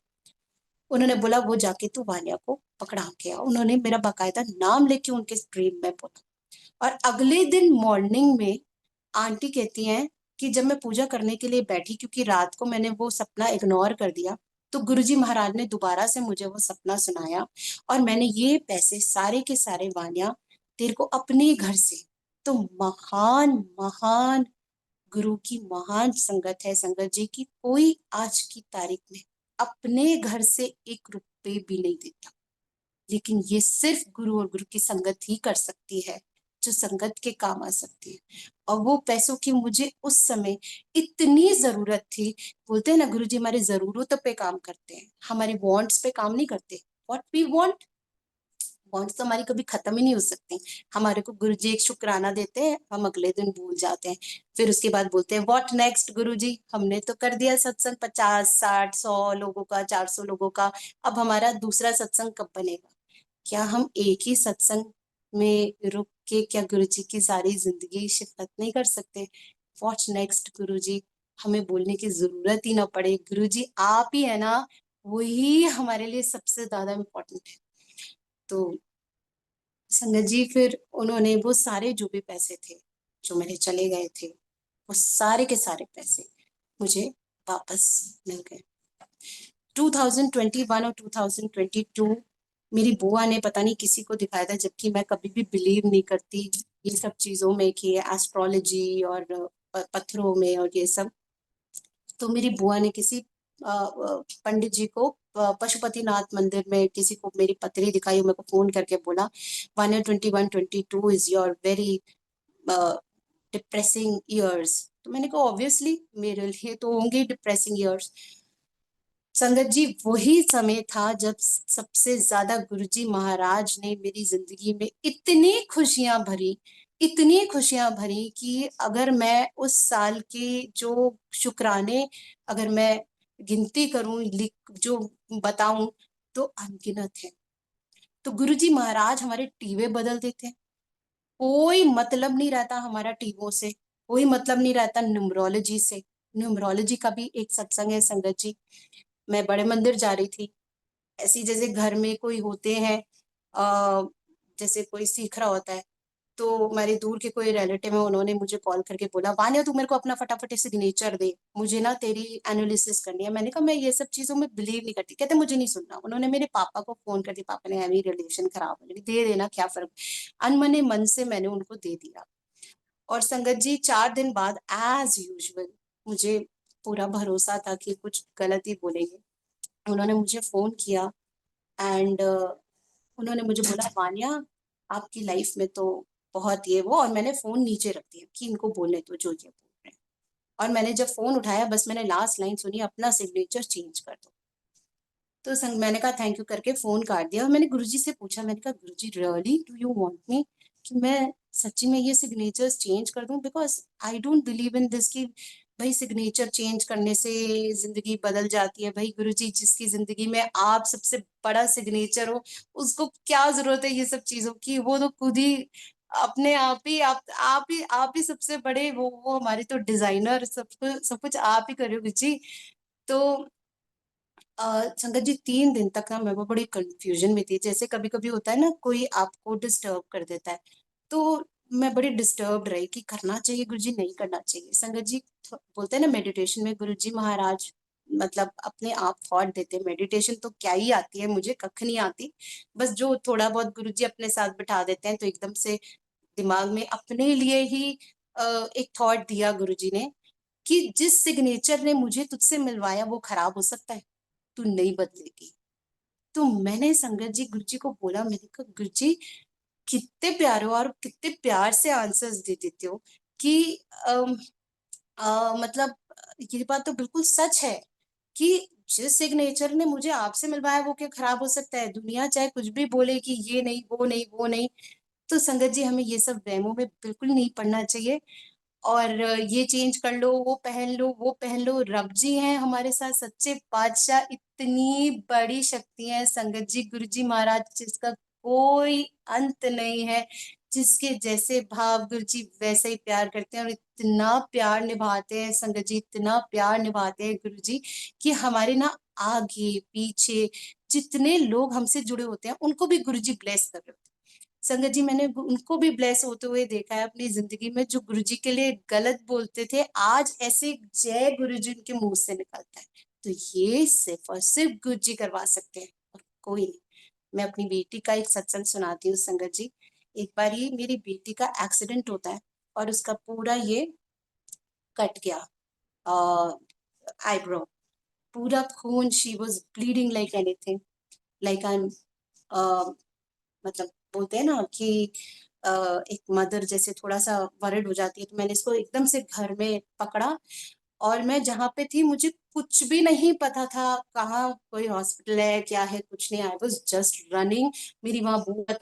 उन्होंने बोला वो जाके तू वान्या को पकड़ा के आ। उन्होंने मेरा बाकायदा नाम लेके उनके ड्रीम में बोला। और अगले दिन मॉर्निंग में आंटी कहती हैं कि जब मैं पूजा करने के लिए बैठी, क्योंकि रात को मैंने वो सपना इग्नोर कर दिया, तो गुरुजी महाराज ने दोबारा से मुझे वो सपना सुनाया, और मैंने ये पैसे सारे के सारे वान्या तेरे को अपने घर से। तो महान महान गुरु की महान संगत है संगत जी की, कोई आज की तारीख में अपने घर से 1 रुपए भी नहीं देता, लेकिन ये सिर्फ गुरु और गुरु की संगत ही कर सकती है, जो संगत के काम आ सकती है। और वो पैसों की मुझे उस समय इतनी जरूरत थी। बोलते हैं ना, गुरु जी हमारी जरूरतों पे काम करते हैं, हमारे वांट्स पे काम नहीं करते। व्हाट वी वांट, वांट्स तो हमारी कभी खत्म ही नहीं हो सकती। हमारे को गुरु जी एक शुक्राना देते हैं, हम अगले दिन भूल जाते हैं, फिर उसके बाद बोलते हैं व्हाट नेक्स्ट गुरु जी, हमने तो कर दिया सत्संग 50 60 100 लोगों का, 400 लोगों का, अब हमारा दूसरा सत्संग कब बनेगा। क्या हम एक ही सत्संग में रुक के क्या गुरु जी की सारी जिंदगी शिफत नहीं कर सकते। व्हाट नेक्स्ट गुरु जी, हमें बोलने की जरूरत ही ना पड़े, गुरु जी आप ही है ना, वही हमारे लिए सबसे ज्यादा इम्पोर्टेंट है। तो संगत जी, फिर उन्होंने वो सारे जो भी पैसे थे जो मेरे चले गए थे, वो सारे के सारे पैसे मुझे वापस मिल गए। 2021 और 2022 मेरी बुआ ने पता नहीं किसी को दिखाया था, जबकि मैं कभी भी बिलीव नहीं करती ये सब चीजों में कि एस्ट्रोलॉजी और पत्थरों में और ये सब। तो मेरी बुआ ने किसी पंडित जी को पशुपतिनाथ मंदिर में किसी को मेरी पत्री दिखाई, मेरे को फोन करके बोला 121-22 is your very depressing years. तो मैंने कहा ऑब्वियसली मेरे लिए तो होंगे डिप्रेसिंग ईयर्स। संगत जी, वही समय था जब सबसे ज्यादा गुरुजी महाराज ने मेरी जिंदगी में इतनी खुशियां भरी, इतनी खुशियां भरी कि अगर मैं उस साल के जो शुक्राने अगर मैं गिनती करूं, लिख जो बताऊं, तो अनगिनत है। तो गुरुजी महाराज हमारे टीवे बदल देते हैं। कोई मतलब नहीं रहता हमारा टीवों से, कोई मतलब नहीं रहता न्यूमरोलॉजी से। न्यूमरोलॉजी का भी एक सत्संग है संगत जी। मैं बड़े मंदिर जा रही थी, ऐसी जैसे घर में कोई होते हैं, जैसे कोई सीख रहा होता है, तो मेरे दूर के कोई रिलेटिव है, उन्होंने मुझे कॉल करके बोला, वान्या तू मेरे को अपना फटाफट सिग्नेचर दे, मुझे ना तेरी एनालिसिस करनी है। मैंने कहा मैं ये सब चीजों में बिलीव नहीं करती। कहते मुझे नहीं सुनना। उन्होंने मेरे पापा को फोन कर दिया, पापा ने एवी रिलेशन खराब हो गई, दे देना क्या फर्क। अनमने मन से मैंने उनको दे दिया। और संगत जी 4 दिन बाद एज यूजुअल मुझे पूरा भरोसा था कि कुछ गलत ही बोलेंगे। उन्होंने मुझे फोन किया एंड उन्होंने मुझे बोला, वानिया आपकी लाइफ में तो बहुत ये वो, और मैंने फोन नीचे रख दिया कि इनको बोलने तो जो ये बोल रहे हैं। और मैंने जब फोन उठाया, बस मैंने लास्ट लाइन सुनी, अपना सिग्नेचर चेंज कर दो। तो मैंने कहा थैंक यू करके फोन काट दिया। और मैंने गुरुजी से पूछा, मैंने कहा Guruji really do you want me कि मैं सच्ची में ये सिग्नेचर्स चेंज कर दूं, because I don't believe in this कि भाई सिग्नेचर चेंज करने से जिंदगी बदल जाती है। भाई गुरुजी जिसकी जिंदगी में आप सबसे बड़ा सिग्नेचर हो, उसको क्या जरूरत है ये सब चीजों की। वो तो खुद ही अपने आप ही सबसे बड़े वो हमारे तो डिजाइनर, सब कुछ आप ही करो गुरुजी। तो संगत जी 3 दिन तक ना मैं वो बड़ी कंफ्यूजन में थी। जैसे कभी कभी होता है ना, कोई आपको डिस्टर्ब कर देता है, तो मैं बड़ी डिस्टर्ब रही कि करना चाहिए गुरुजी नहीं करना चाहिए। संगत जी बोलते हैं ना मेडिटेशन में गुरुजी महाराज मतलब अपने आप थॉट देते हैं। मेडिटेशन तो क्या ही आती है, मुझे कख नहीं आती। बस जो थोड़ा बहुत गुरुजी अपने साथ बिठा देते हैं, तो एकदम से दिमाग में अपने लिए ही एक थॉट दिया गुरुजी ने कि जिस सिग्नेचर ने मुझे तुझसे मिलवाया वो खराब हो सकता है, तू नहीं बदलेगी। तो मैंने संगत जी गुरुजी को बोला, मैंने कहा गुरुजी कितने प्यारे हो और कितने प्यार से आंसर्स दे देते हो कि अम, मतलब ये बात तो बिल्कुल सच है कि जिस सिग्नेचर ने मुझे आपसे मिलवाया वो क्या खराब हो सकता है। दुनिया चाहे कुछ भी बोले कि ये नहीं वो नहीं वो नहीं, तो संगत जी हमें ये सब वहमों में बिल्कुल नहीं पड़ना चाहिए। और ये चेंज कर लो, वो पहन लो, वो पहन लो, रब जी हैं हमारे साथ, सच्चे पातशाह। इतनी बड़ी शक्ति है संगत जी, गुरु जी महाराज जिसका कोई अंत नहीं है। जिसके जैसे भाव गुरु जी वैसे ही प्यार करते हैं, और इतना प्यार निभाते हैं संगत जी, इतना प्यार निभाते हैं गुरु जी कि हमारे ना आगे पीछे जितने लोग हमसे जुड़े होते हैं उनको भी गुरु जी ब्लेस कर रहे होते हैं। संगत जी मैंने उनको भी ब्लेस होते हुए देखा है अपनी जिंदगी में। जो गुरुजी के लिए गलत बोलते थे, आज ऐसे जय गुरुजी उनके मुंह से निकलता है। तो ये सिर्फ और सिर्फ गुरुजी करवा सकते हैं और कोई नहीं। मैं अपनी बेटी का एक सत्संग सुनाती हूँ संगत जी। एक बार ही मेरी बेटी का एक्सीडेंट होता है और उसका पूरा ये कट गया, आईब्रो, पूरा खून, she was bleeding like anything, like I मतलब बोलते हैं ना कि एक मदर जैसे थोड़ा सा वरिड हो जाती है। तो मैंने इसको एकदम से घर में पकड़ा, और मैं जहाँ पे थी मुझे कुछ भी नहीं पता था कहाँ कोई हॉस्पिटल है क्या है, कुछ नहीं। I was just running. मेरी वहां बुआ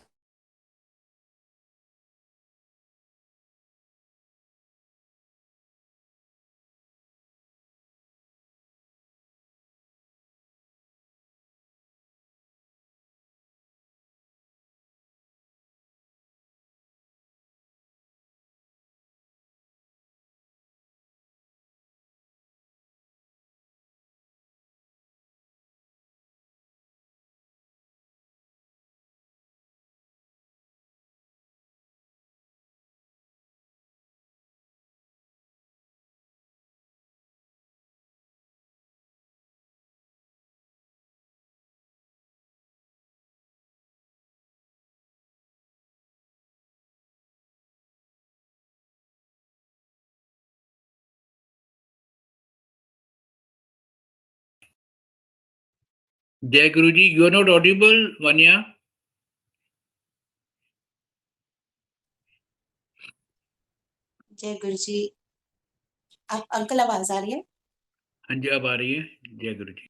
जय Guruji, you are not audible Vania. जय गुरु जी। आप अंकल आवाज आ रही है? हाँ जी, अब आ रही है। जय गुरुजी।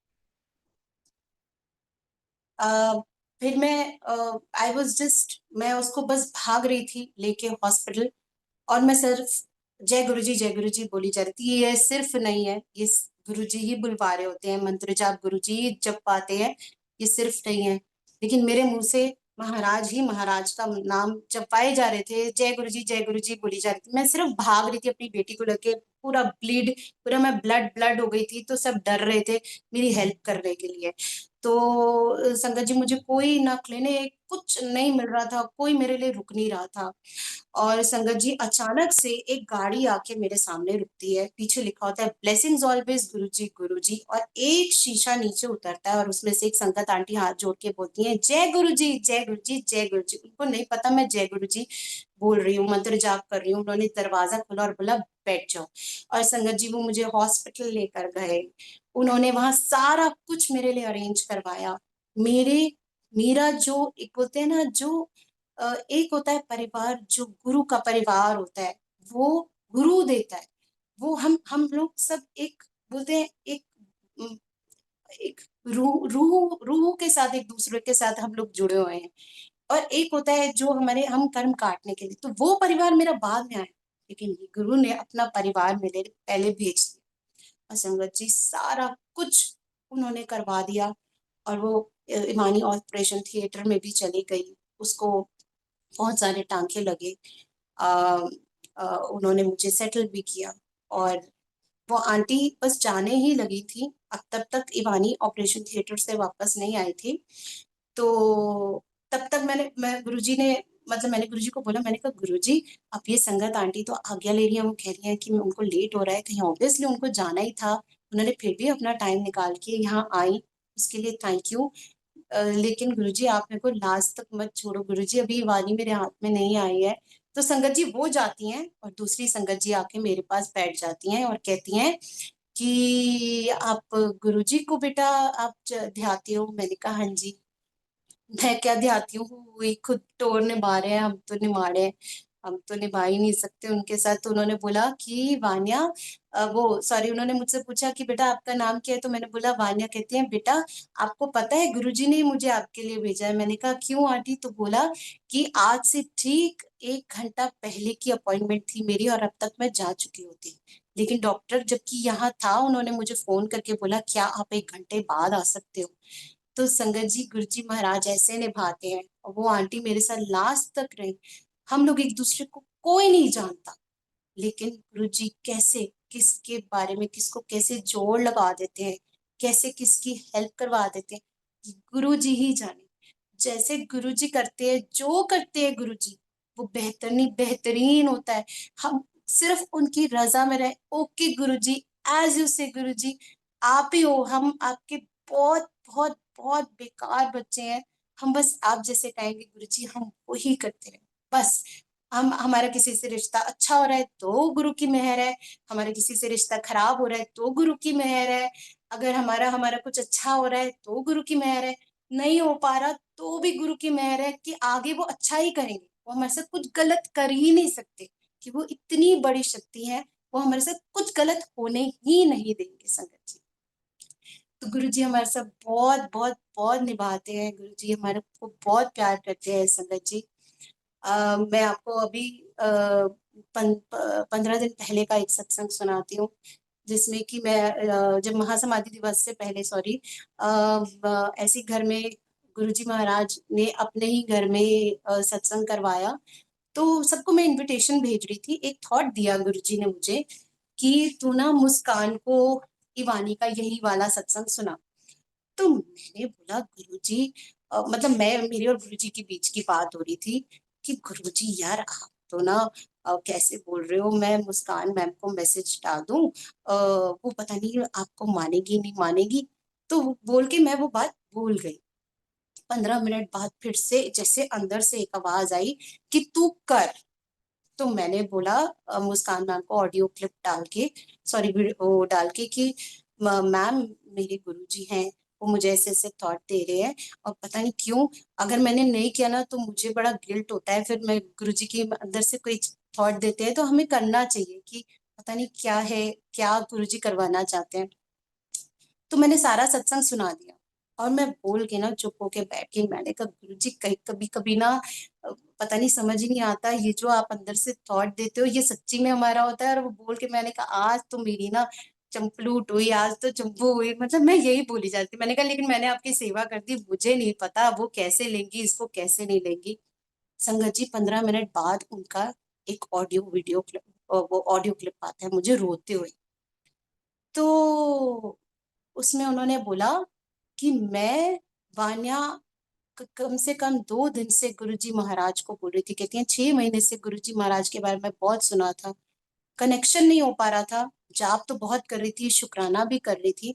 फिर मैं आई वॉज जस्ट, मैं उसको बस भाग रही थी लेके हॉस्पिटल। और मैं सिर्फ जय गुरु जी बोली जा रही थी। ये सिर्फ नहीं है, ये गुरु जी ही बुलवा रहे होते हैं, मंत्र जाप गुरु जी ही जप पाते हैं, ये सिर्फ नहीं है। लेकिन मेरे मुंह से महाराज ही महाराज का नाम जपवाए जा रहे थे, जय गुरु जी बोली जा रही थी। मैं सिर्फ भाग रही थी अपनी बेटी को लेके, पूरा पूरा मैं ब्लड ब्लड हो गई थी, तो सब डर रहे थे मेरी हेल्प करने के लिए। तो संगत जी, मुझे कोई ना क्लिनिक कुछ नहीं मिल रहा था, कोई मेरे लिए रुक नहीं रहा था। और संगत जी, अचानक से एक गाड़ी आके मेरे सामने रुकती है, पीछे लिखा होता है ब्लेसिंग्स ऑलवेज गुरु जी, और एक शीशा नीचे उतरता है और उसमें से एक संगत आंटी हाथ जोड़ के बोलती है, जय गुरु जी जय गुरु जी जय गुरु जी। उनको नहीं पता मैं जय गुरु जी बोल रही हूँ, मंत्र जाप कर रही हूँ। उन्होंने दरवाजा खोला और बोला बैठ जाओ। और संगत जी, वो मुझे हॉस्पिटल लेकर गए, उन्होंने वहां सारा कुछ मेरे लिए अरेंज करवाया। मेरे मेरा जो एक बोलते हैं ना, जो एक होता है परिवार, जो गुरु का परिवार होता है, वो गुरु देता है। वो हम लोग सब एक बोलते हैं, एक उम, एक रूह रूह रूह के साथ, एक दूसरे के साथ हम लोग जुड़े हुए हैं। और एक होता है जो हमारे हम कर्म काटने के लिए, तो वो परिवार मेरा बाद में आया, लेकिन ये गुरु ने अपना परिवार मेरे लिए पहले भेज दिया। और संगत जी, सारा कुछ उन्होंने करवा दिया। और वो इमानी ऑपरेशन थिएटर में भी चली गई, उसको बहुत सारे टांके लगे। आ, उन्होंने मुझे सेटल भी किया। और वो आंटी बस जाने ही लगी थी, अब तब तक इवानी ऑपरेशन थिएटर से वापस नहीं आई थी। तो तब तक मैं गुरुजी ने मतलब मैंने गुरुजी को बोला, मैंने कहा गुरुजी, अब ये संगत आंटी तो आज्ञा ले रही है, वो कह रही है कि उनको लेट हो रहा है कहीं, ऑब्वियसली उनको जाना ही था, उन्होंने फिर भी अपना टाइम निकाल के यहाँ आई, उसके लिए थैंक यू। लेकिन गुरुजी, आप मेरे को लास्ट तक मत छोड़ो गुरुजी, अभी वाणी मेरे हाथ में नहीं आई है। तो संगत जी वो जाती हैं और दूसरी संगत जी आके मेरे पास बैठ जाती हैं और कहती हैं कि आप गुरुजी को बेटा आप ध्याती हो। मैंने कहा हाँ जी, मैं क्या ध्याती हूँ, वही खुद टोर निभा रहे हैं, हम तो निभाड़े हैं, हम तो निभा ही नहीं सकते उनके साथ। तो उन्होंने बोला कि वान्या, वो सॉरी, उन्होंने मुझसे पूछा कि बेटा आपका नाम क्या है, तो मैंने बोला वान्या। कहती हैं बेटा, आपको पता है गुरुजी ने मुझे आपके लिए भेजा है। मैंने कहा क्यों आंटी? तो बोला कि आज से ठीक 1 घंटा पहले की अपॉइंटमेंट थी मेरी और अब तक मैं जा चुकी होती, लेकिन डॉक्टर जबकि यहाँ था, उन्होंने मुझे फोन करके बोला क्या आप 1 घंटे बाद आ सकते हो। तो संगत जी, गुरुजी महाराज ऐसे निभाते हैं। और वो आंटी मेरे साथ लास्ट तक रही। हम लोग एक दूसरे को कोई नहीं जानता, लेकिन गुरुजी कैसे किसके बारे में किसको कैसे जोड़ लगा देते हैं, कैसे किसकी हेल्प करवा देते हैं, गुरुजी ही जाने। जैसे गुरुजी करते हैं, जो करते हैं गुरुजी, वो बेहतरीन होता है। हम सिर्फ उनकी रजा में रहे। ओके गुरुजी, एज यू से गुरुजी, आप ही हो, हम आपके बहुत बहुत बहुत बेकार बच्चे हैं। हम बस आप जैसे कहेंगे गुरुजी, हम वही करते रहे बस। हम हमारा किसी से रिश्ता अच्छा हो रहा है तो गुरु की मेहर है, हमारा किसी से रिश्ता खराब हो रहा है तो गुरु की मेहर है, अगर हमारा हमारा कुछ अच्छा हो रहा है तो गुरु की मेहर है, नहीं हो पा रहा तो भी गुरु की मेहर है कि आगे वो अच्छा ही करेंगे। वो हमारे साथ कुछ गलत कर ही नहीं सकते, कि वो इतनी बड़ी शक्ति है, वो हमारे साथ कुछ गलत होने ही नहीं देंगे संगत जी। तो गुरु जी हमारे साथ बहुत बहुत बहुत निभाते हैं, गुरु जी हमारे को बहुत प्यार करते हैं संगत जी। मैं आपको अभी 15 दिन पहले का एक सत्संग सुनाती हूँ, जिसमें कि मैं जब महासमाधि दिवस से पहले, सॉरी, ऐसे घर में गुरुजी महाराज ने अपने ही घर में सत्संग करवाया। तो सबको मैं इनविटेशन भेज रही थी, एक थॉट दिया गुरुजी ने मुझे कि तू ना मुस्कान को इवानी का यही वाला सत्संग सुना। तो मैंने बोला गुरुजी, मतलब मैं मेरी और गुरुजी के बीच की बात हो रही थी कि गुरुजी यार आप तो ना कैसे बोल रहे हो, मैं मुस्कान मैम को मैसेज डाल दूं, वो पता नहीं आपको मानेगी नहीं मानेगी। तो बोल के मैं वो बात भूल गई। 15 मिनट बाद फिर से जैसे अंदर से एक आवाज आई कि तू कर। तो मैंने बोला मुस्कान मैम को ऑडियो क्लिप डाल के, सॉरी वीडियो डाल के कि मैम मेरे गुरुजी हैं, वो मुझे ऐसे ऐसे थॉट दे रहे हैं, और पता नहीं क्यों अगर मैंने नहीं किया ना तो मुझे बड़ा गिल्ट होता है, फिर मैं गुरुजी के अंदर से कोई थॉट देते हैं तो हमें करना चाहिए कि पता नहीं क्या है, क्या गुरुजी करवाना चाहते हैं। तो मैंने सारा सत्संग सुना दिया और मैं बोल के ना चुप होके बैठ गई। मैंने कहा गुरुजी कभी कभी ना पता नहीं, समझ ही नहीं आता ये जो आप अंदर से थॉट देते हो ये सच्ची में हमारा होता है। और वो बोल के मैंने कहा आज तो मेरी ना चंपलूट हुई, आज तो चंपू हुई, मतलब मैं यही बोली जाती। मैंने कहा लेकिन मैंने आपकी सेवा कर दी, मुझे नहीं पता वो कैसे लेंगी, इसको कैसे नहीं लेंगी। संगत जी 15 मिनट बाद उनका एक ऑडियो वीडियो क्लिप, वो ऑडियो क्लिप आता है मुझे रोते हुए। तो उसमें उन्होंने बोला कि मैं वान्या कम से कम 2 दिन से गुरुजी महाराज को बोल रही थी। कहती हैं 6 महीने से गुरुजी महाराज के बारे में बहुत सुना था, कनेक्शन नहीं हो पा रहा था, जाप तो बहुत कर रही थी, शुक्राना भी कर रही थी।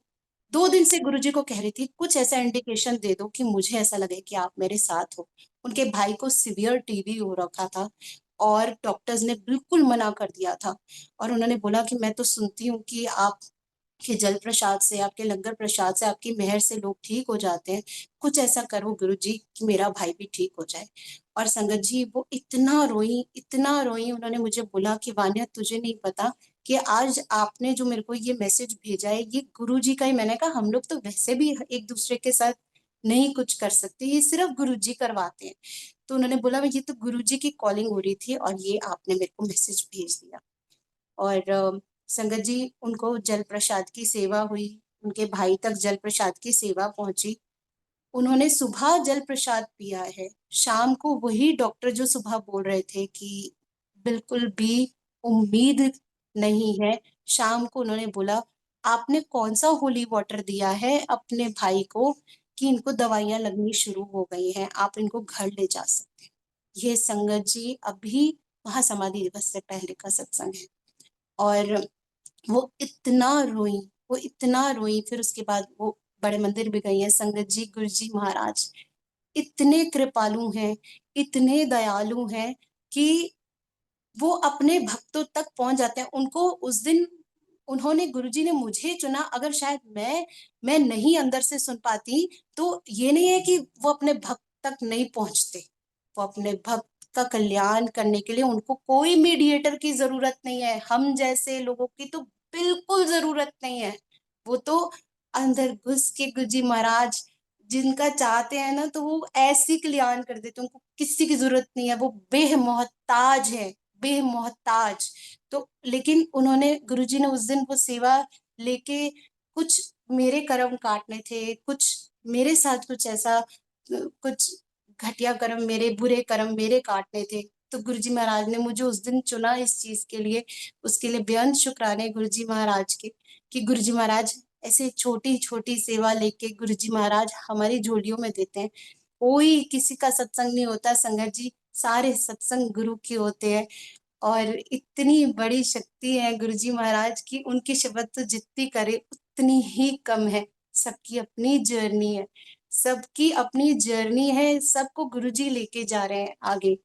2 दिन से गुरुजी को कह रही थी कुछ ऐसा इंडिकेशन दे दो कि मुझे ऐसा लगे कि आप मेरे साथ हो। उनके भाई को सीवियर टीबी हो रखा था और डॉक्टर्स ने बिल्कुल मना कर दिया था। और उन्होंने बोला कि मैं तो सुनती हूँ कि आप के जल प्रसाद से, आपके लंगर प्रसाद से, आपकी मेहर से लोग ठीक हो जाते हैं, कुछ ऐसा करो गुरुजी कि मेरा भाई भी ठीक हो जाए। और संगत जी वो इतना रोई, उन्होंने मुझे बोला कि वान्या तुझे नहीं पता कि आज आपने जो मेरे को ये मैसेज भेजा है ये गुरुजी का ही। मैंने कहा हम लोग तो वैसे भी एक दूसरे के साथ नहीं कुछ कर सकते, ये सिर्फ गुरुजी करवाते हैं। तो उन्होंने बोला ये तो गुरुजी की कॉलिंग हो रही थी और ये आपने मेरे को मैसेज भेज दिया। और संगत जी उनको जल प्रसाद की सेवा हुई, उनके भाई तक जल प्रसाद की सेवा पहुंची। उन्होंने सुबह जल प्रसाद पिया है, शाम को वही डॉक्टर जो सुबह बोल रहे थे कि बिल्कुल भी उम्मीद नहीं है, शाम को उन्होंने बोला आपने कौन सा होली वाटर दिया है अपने भाई को कि इनको दवाइयां लगनी शुरू हो गई हैं, आप इनको घर ले जा सकते हैं। ये संगत जी अभी महासमाधि दिवस से पहले का सत्संग है। और वो इतना रोई, फिर उसके बाद वो बड़े मंदिर भी गई है। संगत जी गुरु जी महाराज इतने कृपालु हैं, इतने दयालु हैं कि वो अपने भक्तों तक पहुंच जाते हैं। उनको उस दिन उन्होंने गुरुजी ने मुझे चुना, अगर शायद मैं नहीं अंदर से सुन पाती तो ये नहीं है कि वो अपने भक्त तक नहीं पहुंचते। वो अपने भक्त का कल्याण करने के लिए उनको कोई मीडिएटर की जरूरत नहीं है, हम जैसे लोगों की तो बिल्कुल जरूरत नहीं है। वो तो अंदर घुस के गुरुजी महाराज जिनका चाहते हैं ना तो वो ऐसी कल्याण कर देते, उनको किसी की जरूरत नहीं है, वो बेमोहताज है, बेमोहताज। तो लेकिन उन्होंने गुरुजी ने उस दिन वो सेवा लेके कुछ मेरे कर्म काटने थे, कुछ मेरे साथ कुछ ऐसा कुछ घटिया कर्म, मेरे बुरे कर्म मेरे काटने थे। तो गुरुजी महाराज ने मुझे उस दिन चुना इस चीज के लिए। उसके लिए बेअंत शुक्राने गुरुजी महाराज के कि गुरुजी महाराज ऐसे छोटी छोटी सेवा लेके गुरुजी महाराज हमारी झोलियों में देते हैं। कोई किसी का सत्संग नहीं होता संगत जी, सारे सत्संग गुरु के होते हैं। और इतनी बड़ी शक्ति है गुरुजी महाराज की, उनकी शब्द तो जितनी करे उतनी ही कम है। सबकी अपनी जर्नी है, सबकी अपनी जर्नी है, सबको गुरुजी लेके जा रहे हैं आगे।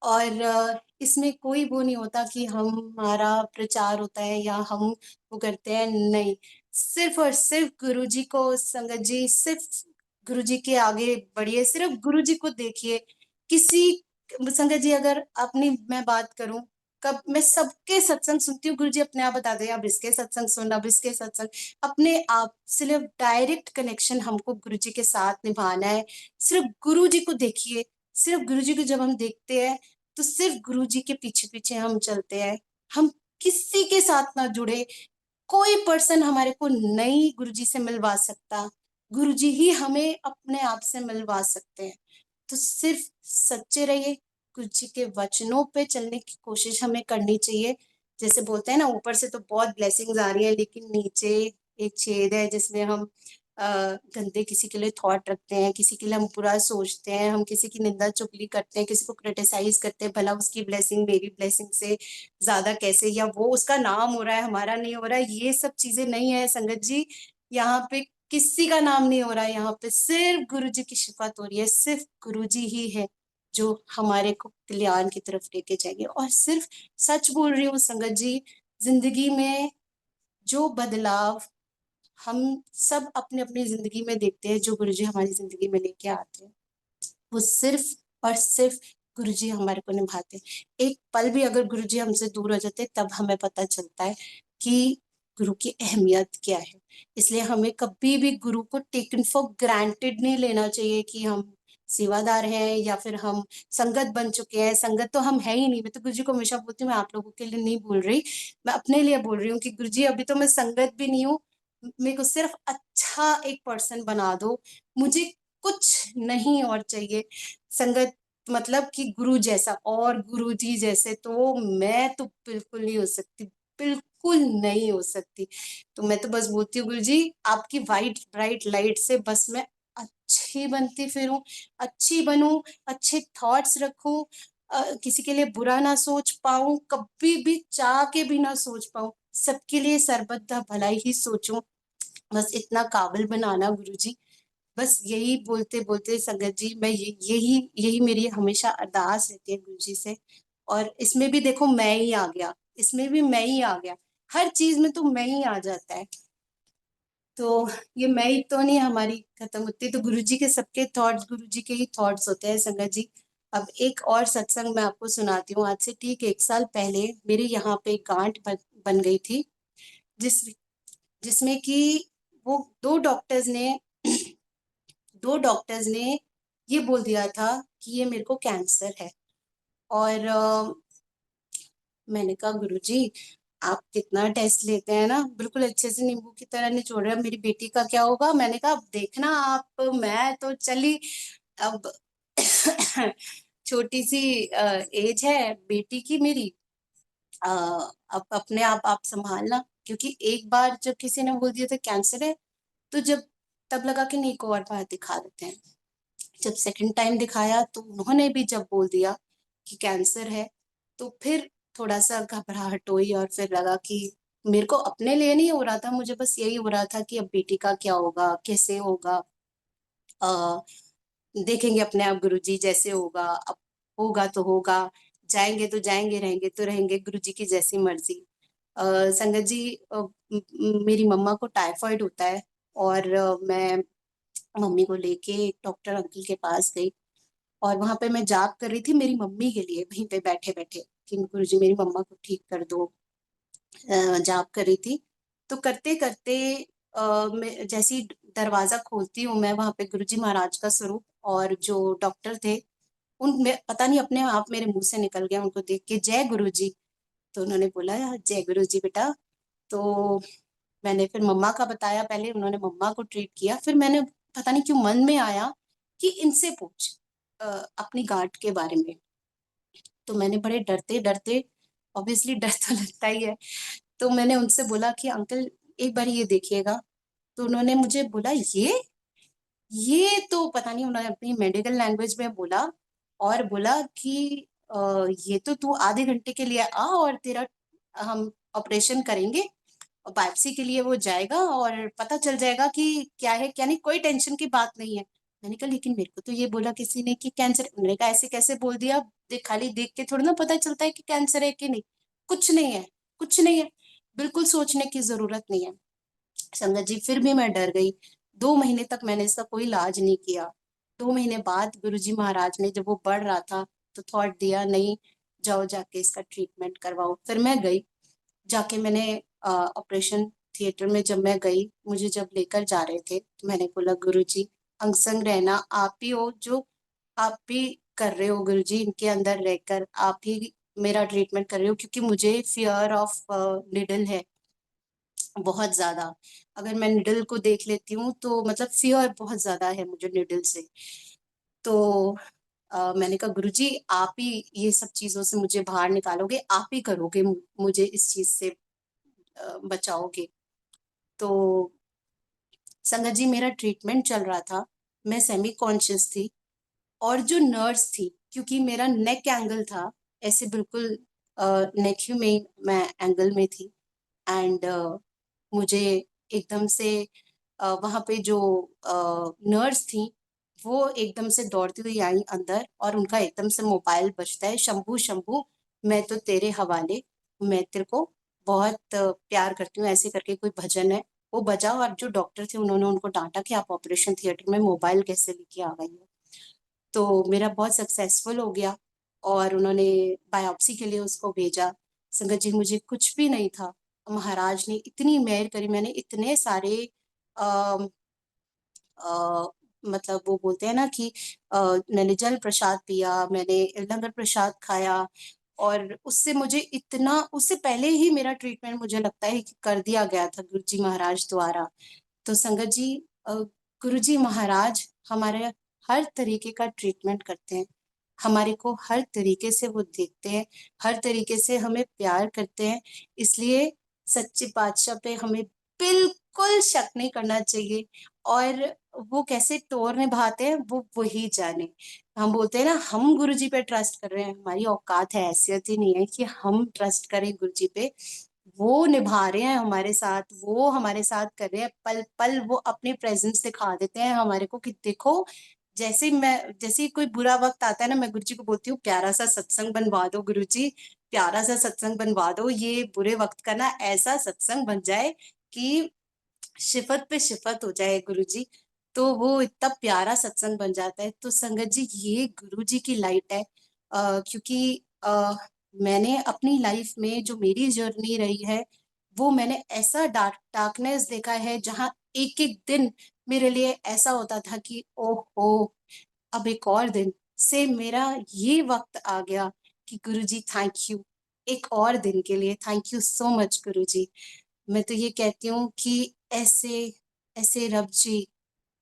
और इसमें कोई वो नहीं होता कि हमारा प्रचार होता है या हम वो करते हैं, नहीं, सिर्फ और सिर्फ गुरुजी को संगत जी, सिर्फ गुरुजी के आगे बढ़िए, सिर्फ गुरुजी को देखिए। किसी संगत जी अगर अपनी मैं बात करूं, कब मैं सबके सत्संग सुनती हूँ, गुरुजी अपने आप बताते हैं अब इसके सत्संग सुन, अब इसके सत्संग, अपने आप सिर्फ डायरेक्ट कनेक्शन हमको गुरुजी के साथ निभाना है। सिर्फ गुरुजी को देखिए, सिर्फ गुरुजी को जब हम देखते हैं तो सिर्फ गुरुजी के पीछे पीछे हम चलते हैं, हम किसी के साथ ना जुड़े। कोई पर्सन हमारे को नहीं गुरुजी से मिलवा सकता, गुरुजी ही हमें अपने आप से मिलवा सकते हैं। तो सिर्फ सच्चे रहिए, गुरुजी के वचनों पे चलने की कोशिश हमें करनी चाहिए। जैसे बोलते हैं ना ऊपर से तो बहुत ब्लेसिंग्स आ रही है लेकिन नीचे एक छेद है जिसमें हम गंदे किसी के लिए थॉट रखते हैं, किसी के लिए हम बुरा सोचते हैं, हम किसी की निंदा चुगली करते हैं, किसी को क्रिटिसाइज करते हैं, भला उसकी ब्लेसिंग मेरी ब्लेसिंग से ज्यादा कैसे, या वो उसका नाम हो रहा है हमारा नहीं हो रहा है, ये सब चीजें नहीं है संगत जी। यहाँ पे किसी का नाम नहीं हो रहा है, यहाँ पे सिर्फ गुरुजी की शिफात हो रही है, सिर्फ गुरुजी ही है जो हमारे को कल्याण की तरफ लेके जाएंगे। और सिर्फ सच बोल रही हूँ संगत जी, जिंदगी में जो बदलाव हम सब अपने अपनी जिंदगी में देखते हैं, जो गुरुजी हमारी जिंदगी में लेके आते हैं, वो सिर्फ और सिर्फ गुरुजी हमारे को निभाते हैं। एक पल भी अगर गुरुजी हमसे दूर हो जाते तब हमें पता चलता है कि गुरु की अहमियत क्या है। इसलिए हमें कभी भी गुरु को टेकन फॉर ग्रांटेड नहीं लेना चाहिए कि हम सेवादार हैं या फिर हम संगत बन चुके हैं। संगत तो हम है ही नहीं। मैं तो गुरु जी को हमेशा बोलती हूँ, मैं आप लोगों के लिए नहीं बोल रही, मैं अपने लिए बोल रही हूँ कि गुरु जी अभी तो मैं संगत भी नहीं हूँ, मेरे को सिर्फ अच्छा एक पर्सन बना दो, मुझे कुछ नहीं और चाहिए। संगत मतलब कि गुरु जैसा और गुरु जी जैसे तो मैं तो बिल्कुल नहीं हो सकती, बिल्कुल नहीं हो सकती। तो मैं तो बस बोलती हूँ गुरु जी आपकी वाइट ब्राइट लाइट से बस मैं अच्छी बनती फिरूं, अच्छी बनूं, अच्छे थॉट्स रखूं, किसी के लिए बुरा ना सोच पाऊं, कभी भी चाह के भी ना सोच पाऊं, सबके लिए सर्वदा भलाई ही सोचूं। बस इतना काबिल बनाना गुरुजी। बस यही बोलते बोलते संगत जी मैं यही यही मेरी हमेशा अरदास रहती है गुरु जी से। और इसमें भी देखो मैं ही आ गया, इसमें भी मैं ही आ गया, हर चीज में तो मैं ही आ जाता है। तो ये मैं ही तो नहीं हमारी खत्म होती, तो गुरु जी के सबके थॉट्स गुरु जी के ही थॉट्स होते हैं संगत जी। अब एक और सत्संग मैं आपको सुनाती हूँ। आज से ठीक 1 साल पहले मेरे यहाँ पे एक गांठ बन गई थी, जिस जिसमें कि वो दो डॉक्टर्स ने ये बोल दिया था कि ये मेरे को कैंसर है। और मैंने कहा गुरुजी आप कितना टेस्ट लेते हैं ना, बिल्कुल अच्छे से नींबू की तरह निचोड़ रहे हैं, मेरी बेटी का क्या होगा। मैंने कहा अब देखना आप, मैं तो चली अब छोटी सी एज है बेटी की मेरी, अब अपने आप संभालना। क्योंकि एक बार जब किसी ने बोल दिया था कैंसर है, तो जब तब लगा कि नहीं को और बार दिखा देते हैं। जब सेकंड टाइम दिखाया तो उन्होंने भी जब बोल दिया कि कैंसर है, तो फिर थोड़ा सा घबराहट हुई और फिर लगा कि मेरे को अपने लिए नहीं हो रहा था, मुझे बस यही हो रहा था कि अब बेटी का क्या होगा, कैसे होगा, देखेंगे अपने आप गुरुजी जैसे होगा, अब होगा तो होगा, जाएंगे तो जाएंगे, रहेंगे तो रहेंगे, गुरुजी की जैसी मर्जी। संगत जी मेरी मम्मा को टाइफाइड होता है और मैं मम्मी को लेके डॉक्टर अंकल के पास गई और वहां पे मैं जाप कर रही थी मेरी मम्मी के लिए, वहीं पे बैठे बैठे कि गुरुजी मेरी मम्मा को ठीक कर दो। जाप कर रही थी, तो करते करते मैं जैसी दरवाजा खोलती हूँ, मैं वहां पे गुरुजी महाराज का स्वरूप और जो डॉक्टर थे उन पता नहीं अपने आप मेरे मुंह से निकल गया उनको देख के जय गुरुजी। तो उन्होंने बोला जय गुरुजी बेटा। तो मैंने फिर मम्मा का बताया, पहले उन्होंने मम्मा को ट्रीट किया, फिर मैंने पता नहीं क्यों मन में आया कि इनसे पूछ अपनी गांठ के बारे में। तो मैंने बड़े डरते डरते, ऑब्वियसली डर तो लगता ही है, तो मैंने उनसे बोला कि अंकल एक बार ये देखिएगा। तो उन्होंने मुझे बोला ये तो पता नहीं, उन्होंने अपनी मेडिकल लैंग्वेज में बोला और बोला कि ये तो तू आधे घंटे के लिए आ और तेरा हम ऑपरेशन करेंगे, बायोप्सी के लिए वो जाएगा और पता चल जाएगा कि क्या है क्या नहीं, कोई टेंशन की बात नहीं है। मैंने कहा लेकिन मेरे को तो ये बोला किसी ने कि कैंसर। उन्होंने कहा ऐसे कैसे बोल दिया, खाली देख के थोड़ी ना पता चलता है कि कैंसर है कि नहीं। कुछ नहीं है, कुछ नहीं है, बिल्कुल सोचने की जरूरत नहीं है। संगत जी फिर भी मैं डर गई। 2 महीने तक मैंने इसका कोई इलाज नहीं किया। 2 महीने बाद गुरुजी महाराज ने जब वो बढ़ रहा था तो थॉट दिया नहीं, जाओ जाके इसका ट्रीटमेंट करवाओ। फिर मैं गई, जाके मैंने ऑपरेशन थिएटर में जब मैं गई, मुझे जब लेकर जा रहे थे तो मैंने बोला गुरुजी अंग संग रहना आप ही हो, जो आप भी कर रहे हो गुरुजी, इनके अंदर रहकर आप ही मेरा ट्रीटमेंट कर रहे हो, क्योंकि मुझे फियर ऑफ निडल है बहुत ज्यादा। अगर मैं निडल को देख लेती हूँ तो मतलब फियर बहुत ज्यादा है मुझे निडल से। तो मैंने कहा गुरुजी आप ही ये सब चीजों से मुझे बाहर निकालोगे, आप ही करोगे, मुझे इस चीज से बचाओगे। तो संगत जी मेरा ट्रीटमेंट चल रहा था, मैं सेमी कॉन्शियस थी और जो नर्स थी, क्योंकि मेरा नेक एंगल था ऐसे बिल्कुल नेक ही में मैं एंगल में थी, एंड मुझे एकदम से वहां पे जो नर्स थी वो एकदम से दौड़ती हुई आई अंदर और उनका एकदम से मोबाइल बजता है, शंभू शंभू मैं तो तेरे हवाले, मैं तेरे को बहुत प्यार करती हूँ, ऐसे करके कोई भजन है। वो बजा और जो डॉक्टर थे उन्होंने उनको डांटा कि आप ऑपरेशन थिएटर में मोबाइल कैसे लेके आ गई हो। तो मेरा बहुत सक्सेसफुल हो गया और उन्होंने बायोप्सी के लिए उसको भेजा। संगत जी मुझे कुछ भी नहीं था, महाराज ने इतनी मेहर करी, मैंने इतने सारे अ, अ, मतलब वो बोलते हैं ना कि मैंने जल प्रसाद पिया, मैंने लंगर प्रसाद खाया, और उससे मुझे इतना, उससे पहले ही मेरा ट्रीटमेंट मुझे लगता है कि कर दिया गया था गुरु जी महाराज द्वारा। तो संगत जी, गुरु जी महाराज हमारे हर तरीके का ट्रीटमेंट करते हैं, हमारे को हर तरीके से वो देखते हैं, हर तरीके से हमें प्यार करते हैं। इसलिए सच्चे बादशाह पे हमें बिल्कुल शक नहीं करना चाहिए। और वो कैसे तोड़ निभाते हैं वो वही जाने। हम बोलते हैं ना, हम गुरुजी पे ट्रस्ट कर रहे हैं, हमारी औकात है, हैसियत ही नहीं है कि हम ट्रस्ट करें गुरुजी पे। वो निभा रहे हैं हमारे साथ, वो हमारे साथ कर रहे हैं, पल पल वो अपनी प्रेजेंस दिखा देते हैं हमारे को कि देखो। जैसे ही कोई बुरा वक्त आता है ना, मैं गुरुजी को बोलती हूँ, प्यारा सा सत्संग बनवा दो गुरुजी, प्यारा सा सत्संग बनवा दो, ये बुरे वक्त का ना ऐसा सत्संग बन जाए कि शिफत पे शिफत हो जाए गुरुजी। तो वो इतना प्यारा सत्संग बन जाता है। तो संगत जी, ये गुरुजी की लाइट है। क्योंकि मैंने अपनी लाइफ में जो मेरी जर्नी रही है, वो मैंने ऐसा डार्कनेस देखा है, जहाँ एक एक दिन मेरे लिए ऐसा होता था कि ओहो, अब एक और दिन से मेरा ये वक्त आ गया कि गुरुजी थैंक यू, एक और दिन के लिए थैंक यू सो मच गुरुजी। मैं तो ये कहती हूँ कि ऐसे ऐसे रब जी,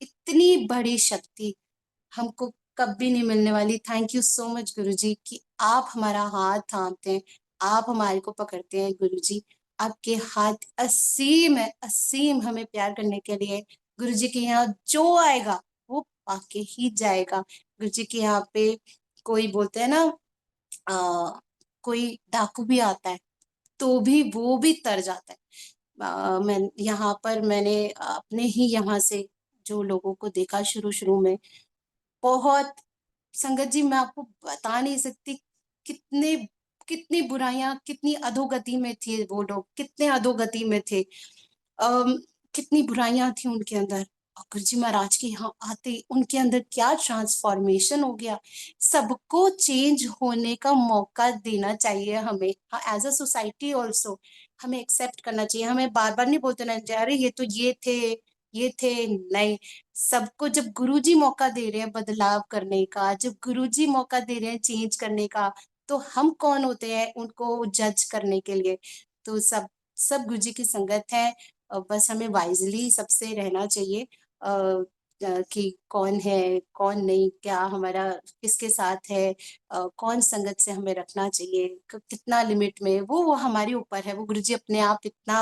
इतनी बड़ी शक्ति हमको कभी नहीं मिलने वाली। थैंक यू सो मच गुरुजी कि आप हमारा हाथ थामते हैं, आप हमारे को पकड़ते हैं गुरुजी। आपके हाथ असीम है, असीम हमें प्यार करने के लिए। गुरुजी के यहाँ जो आएगा वो पाके ही जाएगा। गुरुजी के यहाँ पे कोई बोलते हैं ना, कोई डाकू भी आता है तो भी वो भी तर जाता है। मैं यहाँ पर मैंने अपने ही यहाँ से जो लोगों को देखा शुरू शुरू में, बहुत, संगत जी मैं आपको बता नहीं सकती कितने, कितनी बुराइयां, कितनी अधोगति में थे वो लोग, कितने अधोगति में थे। अम, कितनी बुराइयां थी उनके अंदर। और गुरुजी महाराज के यहाँ आते ही उनके अंदर क्या ट्रांसफॉर्मेशन हो गया। सबको चेंज होने का मौका देना चाहिए हमें, हाँ, एज अ सोसाइटी ऑल्सो हमें एक्सेप्ट करना चाहिए। हमें बार बार नहीं बोलते ना, अरे ये तो ये थे, नहीं। सबको जब गुरुजी मौका दे रहे हैं बदलाव करने का, जब गुरुजी मौका दे रहे हैं चेंज करने का, तो हम कौन होते हैं उनको जज करने के लिए। तो सब सब गुरुजी की संगत है। बस हमें वाइजली सबसे रहना चाहिए, कि कौन है कौन नहीं, क्या हमारा किसके साथ है, कौन संगत से हमें रखना चाहिए, कितना लिमिट में, वो हमारे ऊपर है। वो गुरुजी अपने आप इतना,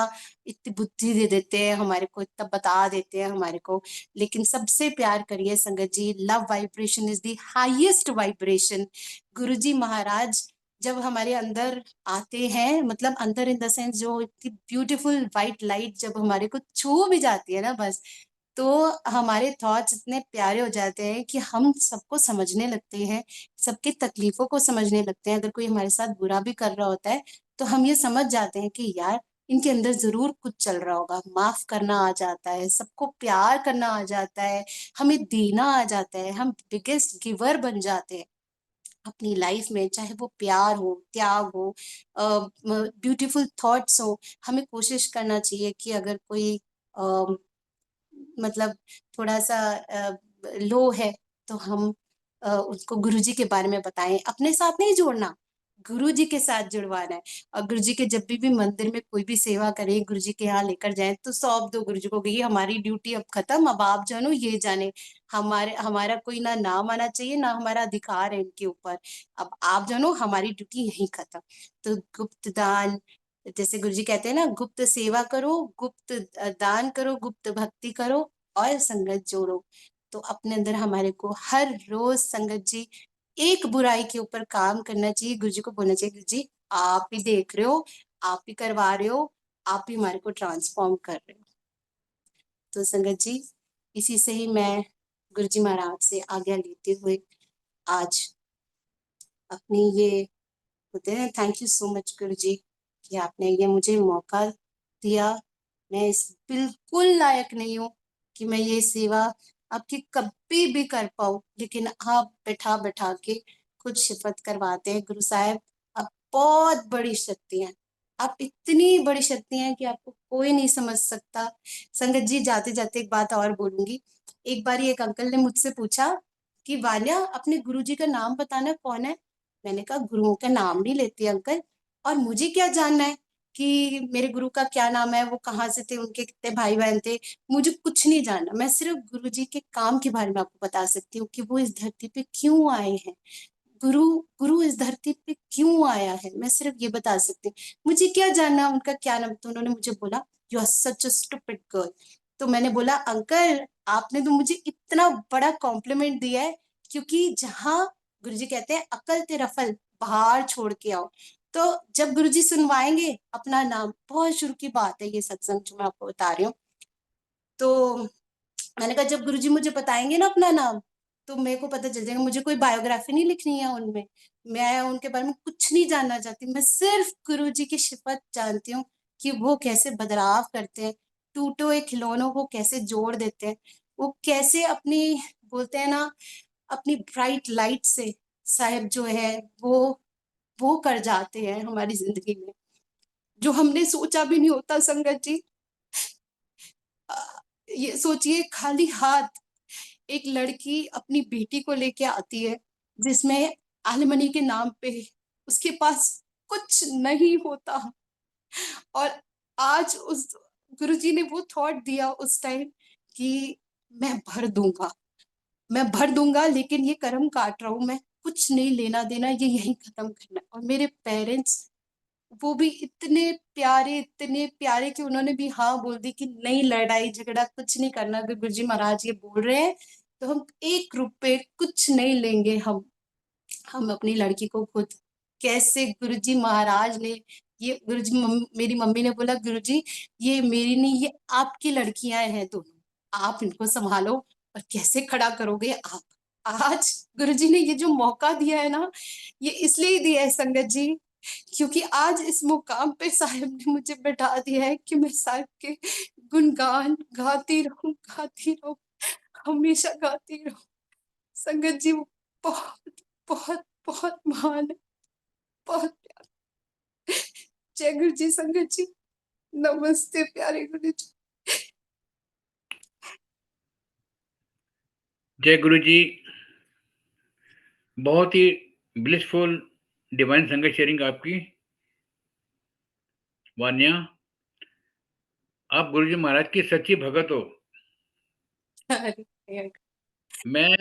इतनी बुद्धि दे देते हैं हमारे को, इतना बता देते हैं हमारे को। लेकिन सबसे प्यार करिए संगत जी, love vibration is the highest vibration. Guruji Maharaj जब हमारे अंदर आते हैं, मतलब अंदर इन द सेंस, जो इतनी ब्यूटीफुल व्हाइट लाइट जब हमारे को छू भी जाती है ना बस, तो हमारे थॉट्स इतने प्यारे हो जाते हैं कि हम सबको समझने लगते हैं, सबकी तकलीफों को समझने लगते हैं। अगर कोई हमारे साथ बुरा भी कर रहा होता है तो हम ये समझ जाते हैं कि यार इनके अंदर जरूर कुछ चल रहा होगा। माफ करना आ जाता है, सबको प्यार करना आ जाता है, हमें देना आ जाता है, हम बिगेस्ट गिवर बन जाते हैं अपनी लाइफ में। चाहे वो प्यार हो, त्याग हो, ब्यूटीफुल थॉट्स हो। हमें कोशिश करना चाहिए कि अगर कोई मतलब थोड़ा सा लो है, तो हम उसको गुरुजी के बारे में बताएं। अपने साथ नहीं जोड़ना, गुरुजी के साथ जुड़वाना है। और गुरुजी के जब भी मंदिर में कोई भी सेवा करें, गुरुजी के यहाँ लेकर जाएं, तो सौंप दो गुरुजी को, ये हमारी ड्यूटी अब खत्म, अब आप जानो ये जाने। हमारा कोई ना नाम आना चाहिए, ना हमारा अधिकार है इनके ऊपर। अब आप जानो, हमारी ड्यूटी यहीं खत्म। तो गुप्त दान, जैसे गुरुजी कहते हैं ना, गुप्त सेवा करो, गुप्त दान करो, गुप्त भक्ति करो, और संगत जोड़ो। तो अपने अंदर हमारे को हर रोज संगत जी एक बुराई के ऊपर काम करना चाहिए। गुरुजी को बोलना चाहिए, गुरुजी आप ही देख रहे हो, आप ही करवा रहे हो, आप ही हमारे को ट्रांसफॉर्म कर रहे हो। तो संगत जी, इसी से ही मैं गुरुजी महाराज से आज्ञा लेते हुए आज अपनी ये होते हैं, थैंक यू सो मच गुरुजी कि आपने ये मुझे मौका दिया। मैं इस बिल्कुल लायक नहीं हूँ कि मैं ये सेवा आपकी कभी भी कर पाऊँ, लेकिन आप बैठा बैठा के खुद शिफत करवाते हैं। गुरु साहब, आप बहुत बड़ी शक्ति हैं, आप इतनी बड़ी शक्ति हैं कि आपको कोई नहीं समझ सकता। संगत जी, जाते जाते एक बात और बोलूंगी। एक बार एक अंकल ने मुझसे पूछा कि वान्या, अपने गुरुजी का नाम बताना कौन है। मैंने कहा, गुरुओं का नाम नहीं लेती अंकल, और मुझे क्या जानना है कि मेरे गुरु का क्या नाम है, वो कहाँ से थे, उनके कितने भाई बहन थे। मुझे कुछ नहीं जानना, मैं सिर्फ गुरुजी के काम के बारे में आपको बता सकती हूँ कि वो इस धरती पे क्यों आए हैं। गुरु गुरु इस धरती पे क्यों आया है, मैं सिर्फ ये बता सकती हूँ। मुझे क्या जानना उनका क्या नाम। तो उन्होंने मुझे बोला, you are such a stupid girl. तो मैंने बोला, अंकल आपने तो मुझे इतना बड़ा कॉम्प्लीमेंट दिया है, क्योंकि जहाँ गुरुजी कहते हैं अकल तेरा फल बाहर छोड़ के आओ, तो जब गुरुजी सुनवाएंगे अपना नाम, बहुत शुरू की बात है ये सत्संग जो मैं आपको बता रही हूँ, तो मैंने कहा जब गुरुजी मुझे बताएंगे ना अपना नाम, तो मेरे को पता चल जाएगा। मुझे कोई बायोग्राफी नहीं लिखनी है उनमें, मैं उनके बारे में कुछ नहीं जानना चाहती। मैं सिर्फ गुरुजी की सिफत जानती हूँ कि वो कैसे बदलाव करते हैं, टूटे हुए खिलौनों को कैसे जोड़ देते हैं, वो कैसे अपनी, बोलते हैं ना, अपनी ब्राइट लाइट से साहिब जो है वो कर जाते हैं हमारी जिंदगी में, जो हमने सोचा भी नहीं होता। संगत जी, ये सोचिए, खाली हाथ एक लड़की अपनी बेटी को लेके आती है, जिसमें एलिमनी के नाम पे उसके पास कुछ नहीं होता, और आज उस गुरुजी ने वो थॉट दिया उस टाइम कि मैं भर दूंगा, मैं भर दूंगा, लेकिन ये कर्म काट रहा हूं मैं, कुछ नहीं लेना देना, ये यहीं खत्म करना। और मेरे पेरेंट्स, वो भी इतने प्यारे कि उन्होंने भी हाँ बोल दी कि नहीं, लड़ाई झगड़ा कुछ नहीं करना, अगर गुरुजी महाराज ये बोल रहे हैं तो हम 1 रुपए कुछ नहीं लेंगे। हम अपनी लड़की को खुद, कैसे गुरुजी महाराज ने, ये मेरी मम्मी ने बोला, गुरुजी ये मेरी नहीं, ये आपकी लड़कियां हैं दोनों, आप इनको संभालो, और कैसे खड़ा करोगे आप। आज गुरुजी ने ये जो मौका दिया है ना, ये इसलिए दिया है संगत जी, क्योंकि आज इस मुकाम पे साहिब ने मुझे बैठा दिया है कि मैं साहिब के गुणगान गाती रहूं, हमेशा गाती रहूं। संगत जी, वो बहुत बहुत बहुत महान है, बहुत प्यार। जय गुरु जी। संगत जी, नमस्ते प्यारे गुरु जी। जय गुरु जी। बहुत ही ब्लिसफुल डिवाइन संगत शेयरिंग आपकी वान्या। आप गुरु जी महाराज की सच्ची भगत हो। मैं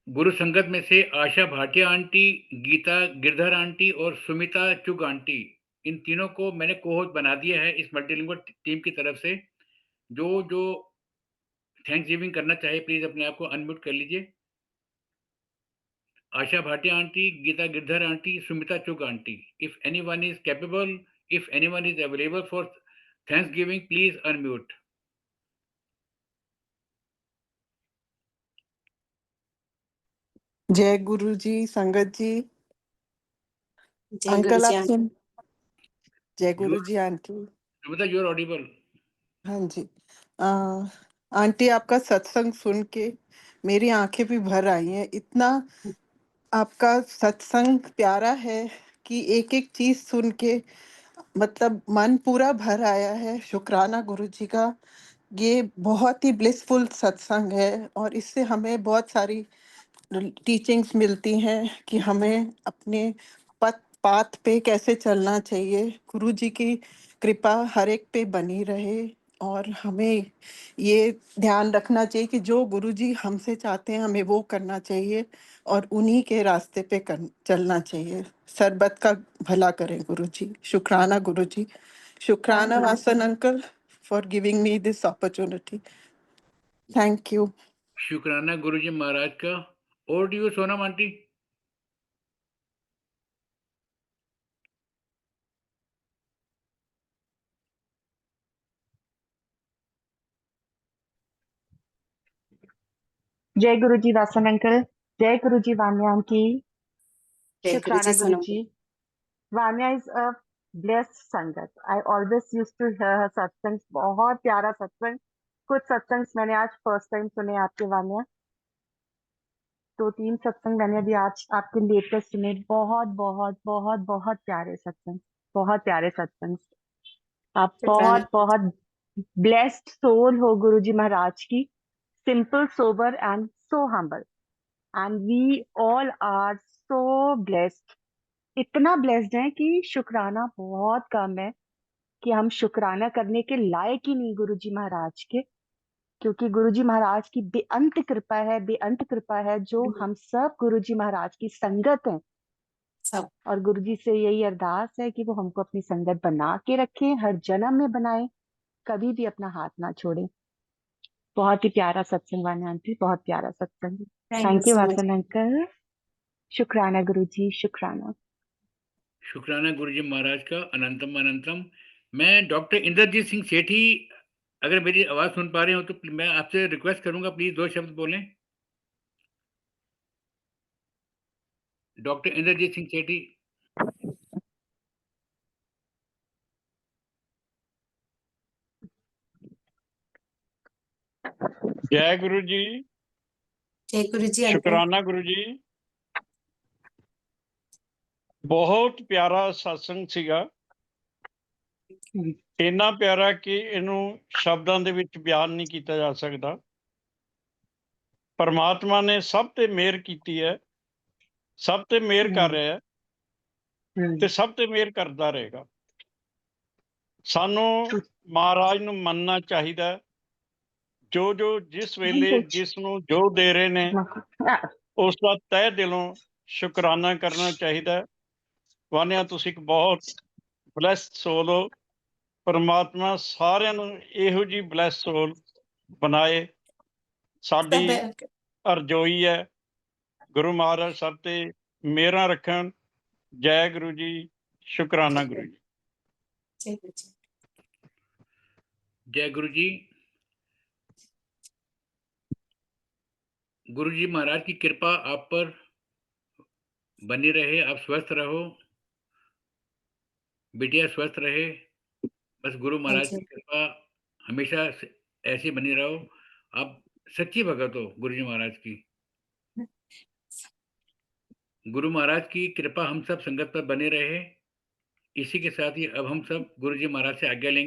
गुरु संगत में से आशा भाटिया आंटी, गीता गिरधर आंटी और सुमिता चुग आंटी, इन तीनों को मैंने कोहोस्ट बना दिया है इस मल्टीलिंगुअल टीम की तरफ से। जो जो थैंक्स गिविंग करना चाहे प्लीज अपने आप को अनम्यूट कर लीजिए। आशा Bhatia aunty, Gita Girdhar aunty, Sumita Chugh aunty. If anyone is capable, if anyone is available for Thanksgiving, please unmute. जय गुरु जी, संगत जी, जय गुरु अंकल जी। आप सुन। जय You, Guru ji aunty. Sumita, you are audible. हाँ जी। आंटी आपका सत्संग सुन के मेरी आंखें भी भर आई हैं। इतना आपका सत्संग प्यारा है कि एक एक चीज सुन के मतलब मन पूरा भर आया है। शुक्राना गुरु जी का। ये बहुत ही ब्लिसफुल सत्संग है और इससे हमें बहुत सारी टीचिंग्स मिलती हैं कि हमें अपने पथ पाथ पे कैसे चलना चाहिए। गुरु जी की कृपा हर एक पे बनी रहे और हमें ये ध्यान रखना चाहिए कि जो गुरु जी हमसे चाहते हैं हमें वो करना चाहिए और उन्हीं के रास्ते पे चलना चाहिए। सरबत का भला करें गुरु जी। शुक्राना गुरु जी। शुक्राना Vasan uncle for giving me this opportunity. Thank you. शुक्राना गुरुजी महाराज का। और डू यू सोनम आंटी? जय गुरु जी वासन अंकल, जय गुरु जी वान्या आंटी, जय गुरु शुक्राना जी। Guru Sonam ji. Vanya is a blessed sangat. I always use to hear her सत्संग, बहुत प्यारा सत्संग। कुछ सत्संग मैंने आज फर्स्ट टाइम सुने आपके वान्या, 2-3 सत्संग मैंने अभी आज आपके लेटेस्ट सुने। बहुत बहुत बहुत बहुत प्यारे सत्संग। बहुत प्यारे सत्संग। आप शुक्राना बहुत बहुत ब्लेस्ड सोल हो गुरुजी महाराज की। Simple, sober and so humble, and we all are so blessed. इतना ब्लेस्ड है कि शुक्राना बहुत कम है, कि हम शुक्राना करने के लायक ही नहीं गुरुजी महाराज के। क्योंकि गुरुजी महाराज की बेअंत कृपा है, बेअंत कृपा है, जो हम सब गुरुजी महाराज की संगत हैं। सब और गुरुजी से यही अरदास है कि वो हमको अपनी संगत बना के रखें, हर जन्म में बनाए, कभी भी अपना हाथ ना छोड़े। बहुत ही प्यारा सत्संग वानी आंटी, बहुत प्यारा सत्संग। Thank you thank you so much. Vasan uncle. शुक्राना गुरुजी, शुक्राना। शुक्राना गुरुजी महाराज का अनंतम अनंतम। मैं डॉक्टर इंद्रजीत सिंह सेठी, अगर मेरी आवाज़ सुन पा रहे हो तो मैं आपसे रिक्वेस्ट करूंगा, प्लीज़ 2 शब्द बोलें। डॉक्टर इंद्रजीत सिंह सेठी। जय गुरु जी। जय गुरु जी अंकल। शुक्राना गुरु जी। बहुत प्यारा सत्संग ਸੀਗਾ। ਇੰਨਾ ਪਿਆਰਾ ਕਿ ਇਹਨੂੰ ਸ਼ਬਦਾਂ ਦੇ ਵਿੱਚ ਬਿਆਨ ਨਹੀਂ ਕੀਤਾ ਜਾ ਸਕਦਾ। ਪਰਮਾਤਮਾ ਨੇ ਸਭ ਤੇ ਮਿਹਰ ਕੀਤੀ ਹੈ, ਸਭ ਤੇ ਮਿਹਰ ਕਰ ਰਿਹਾ ਹੈ ਤੇ ਸਭ ਤੇ ਮਿਹਰ ਕਰਦਾ ਰਹੇਗਾ। ਸਾਨੂੰ ਮਹਾਰਾਜ ਨੂੰ ਮੰਨਣਾ ਚਾਹੀਦਾ ਹੈ। ਜੋ ਜੋ ਜਿਸ ਵੇਲੇ ਜਿਸ ਨੂੰ ਜੋ ਦੇ ਰਹੇ ਨੇ ਉਸ ਦਾ ਤਹਿ ਦਿਲੋਂ ਸ਼ੁਕਰਾਨਾ ਕਰਨਾ ਚਾਹੀਦਾ ਹੈ। ਵਾਨਿਆ ਤੁਸੀਂ ਇੱਕ ਬਹੁਤ ਬਲੈਸਡ ਸੋਲ ਹੋ। परमात्मा सारिਆਂ ਨੂੰ ਇਹੋ ਜਿਹੀ ਬਲੈਸ ਸੋਲ ਬਣਾਏ। ਸਾਡੀ सब है अंकल। ਅਰਜ਼ੋਈ ਹੈ ਗੁਰੂ ਮਹਾਰਾਜ ਸਭ ਤੇ ਮਿਹਰਾਂ ਰੱਖਣ। ਜੈ ਗੁਰੂ ਜੀ। ਸ਼ੁਕਰਾਨਾ ਗੁਰੂ ਜੀ। जय गुरु जी। जय गुरु जी। गुरु जी महाराज की कृपा आप पर बनी रहे, आप स्वस्थ रहो, बिटिया स्वस्थ रहे। बस गुरु महाराज थैंक यू। की कृपा हमेशा ऐसी बनी रहो। आप सच्ची भगत हो गुरु जी महाराज की। गुरु महाराज की कृपा हम सब संगत पर बने रहे। इसी के साथ ही अब हम सब गुरु जी महाराज से आज्ञा लेंगे।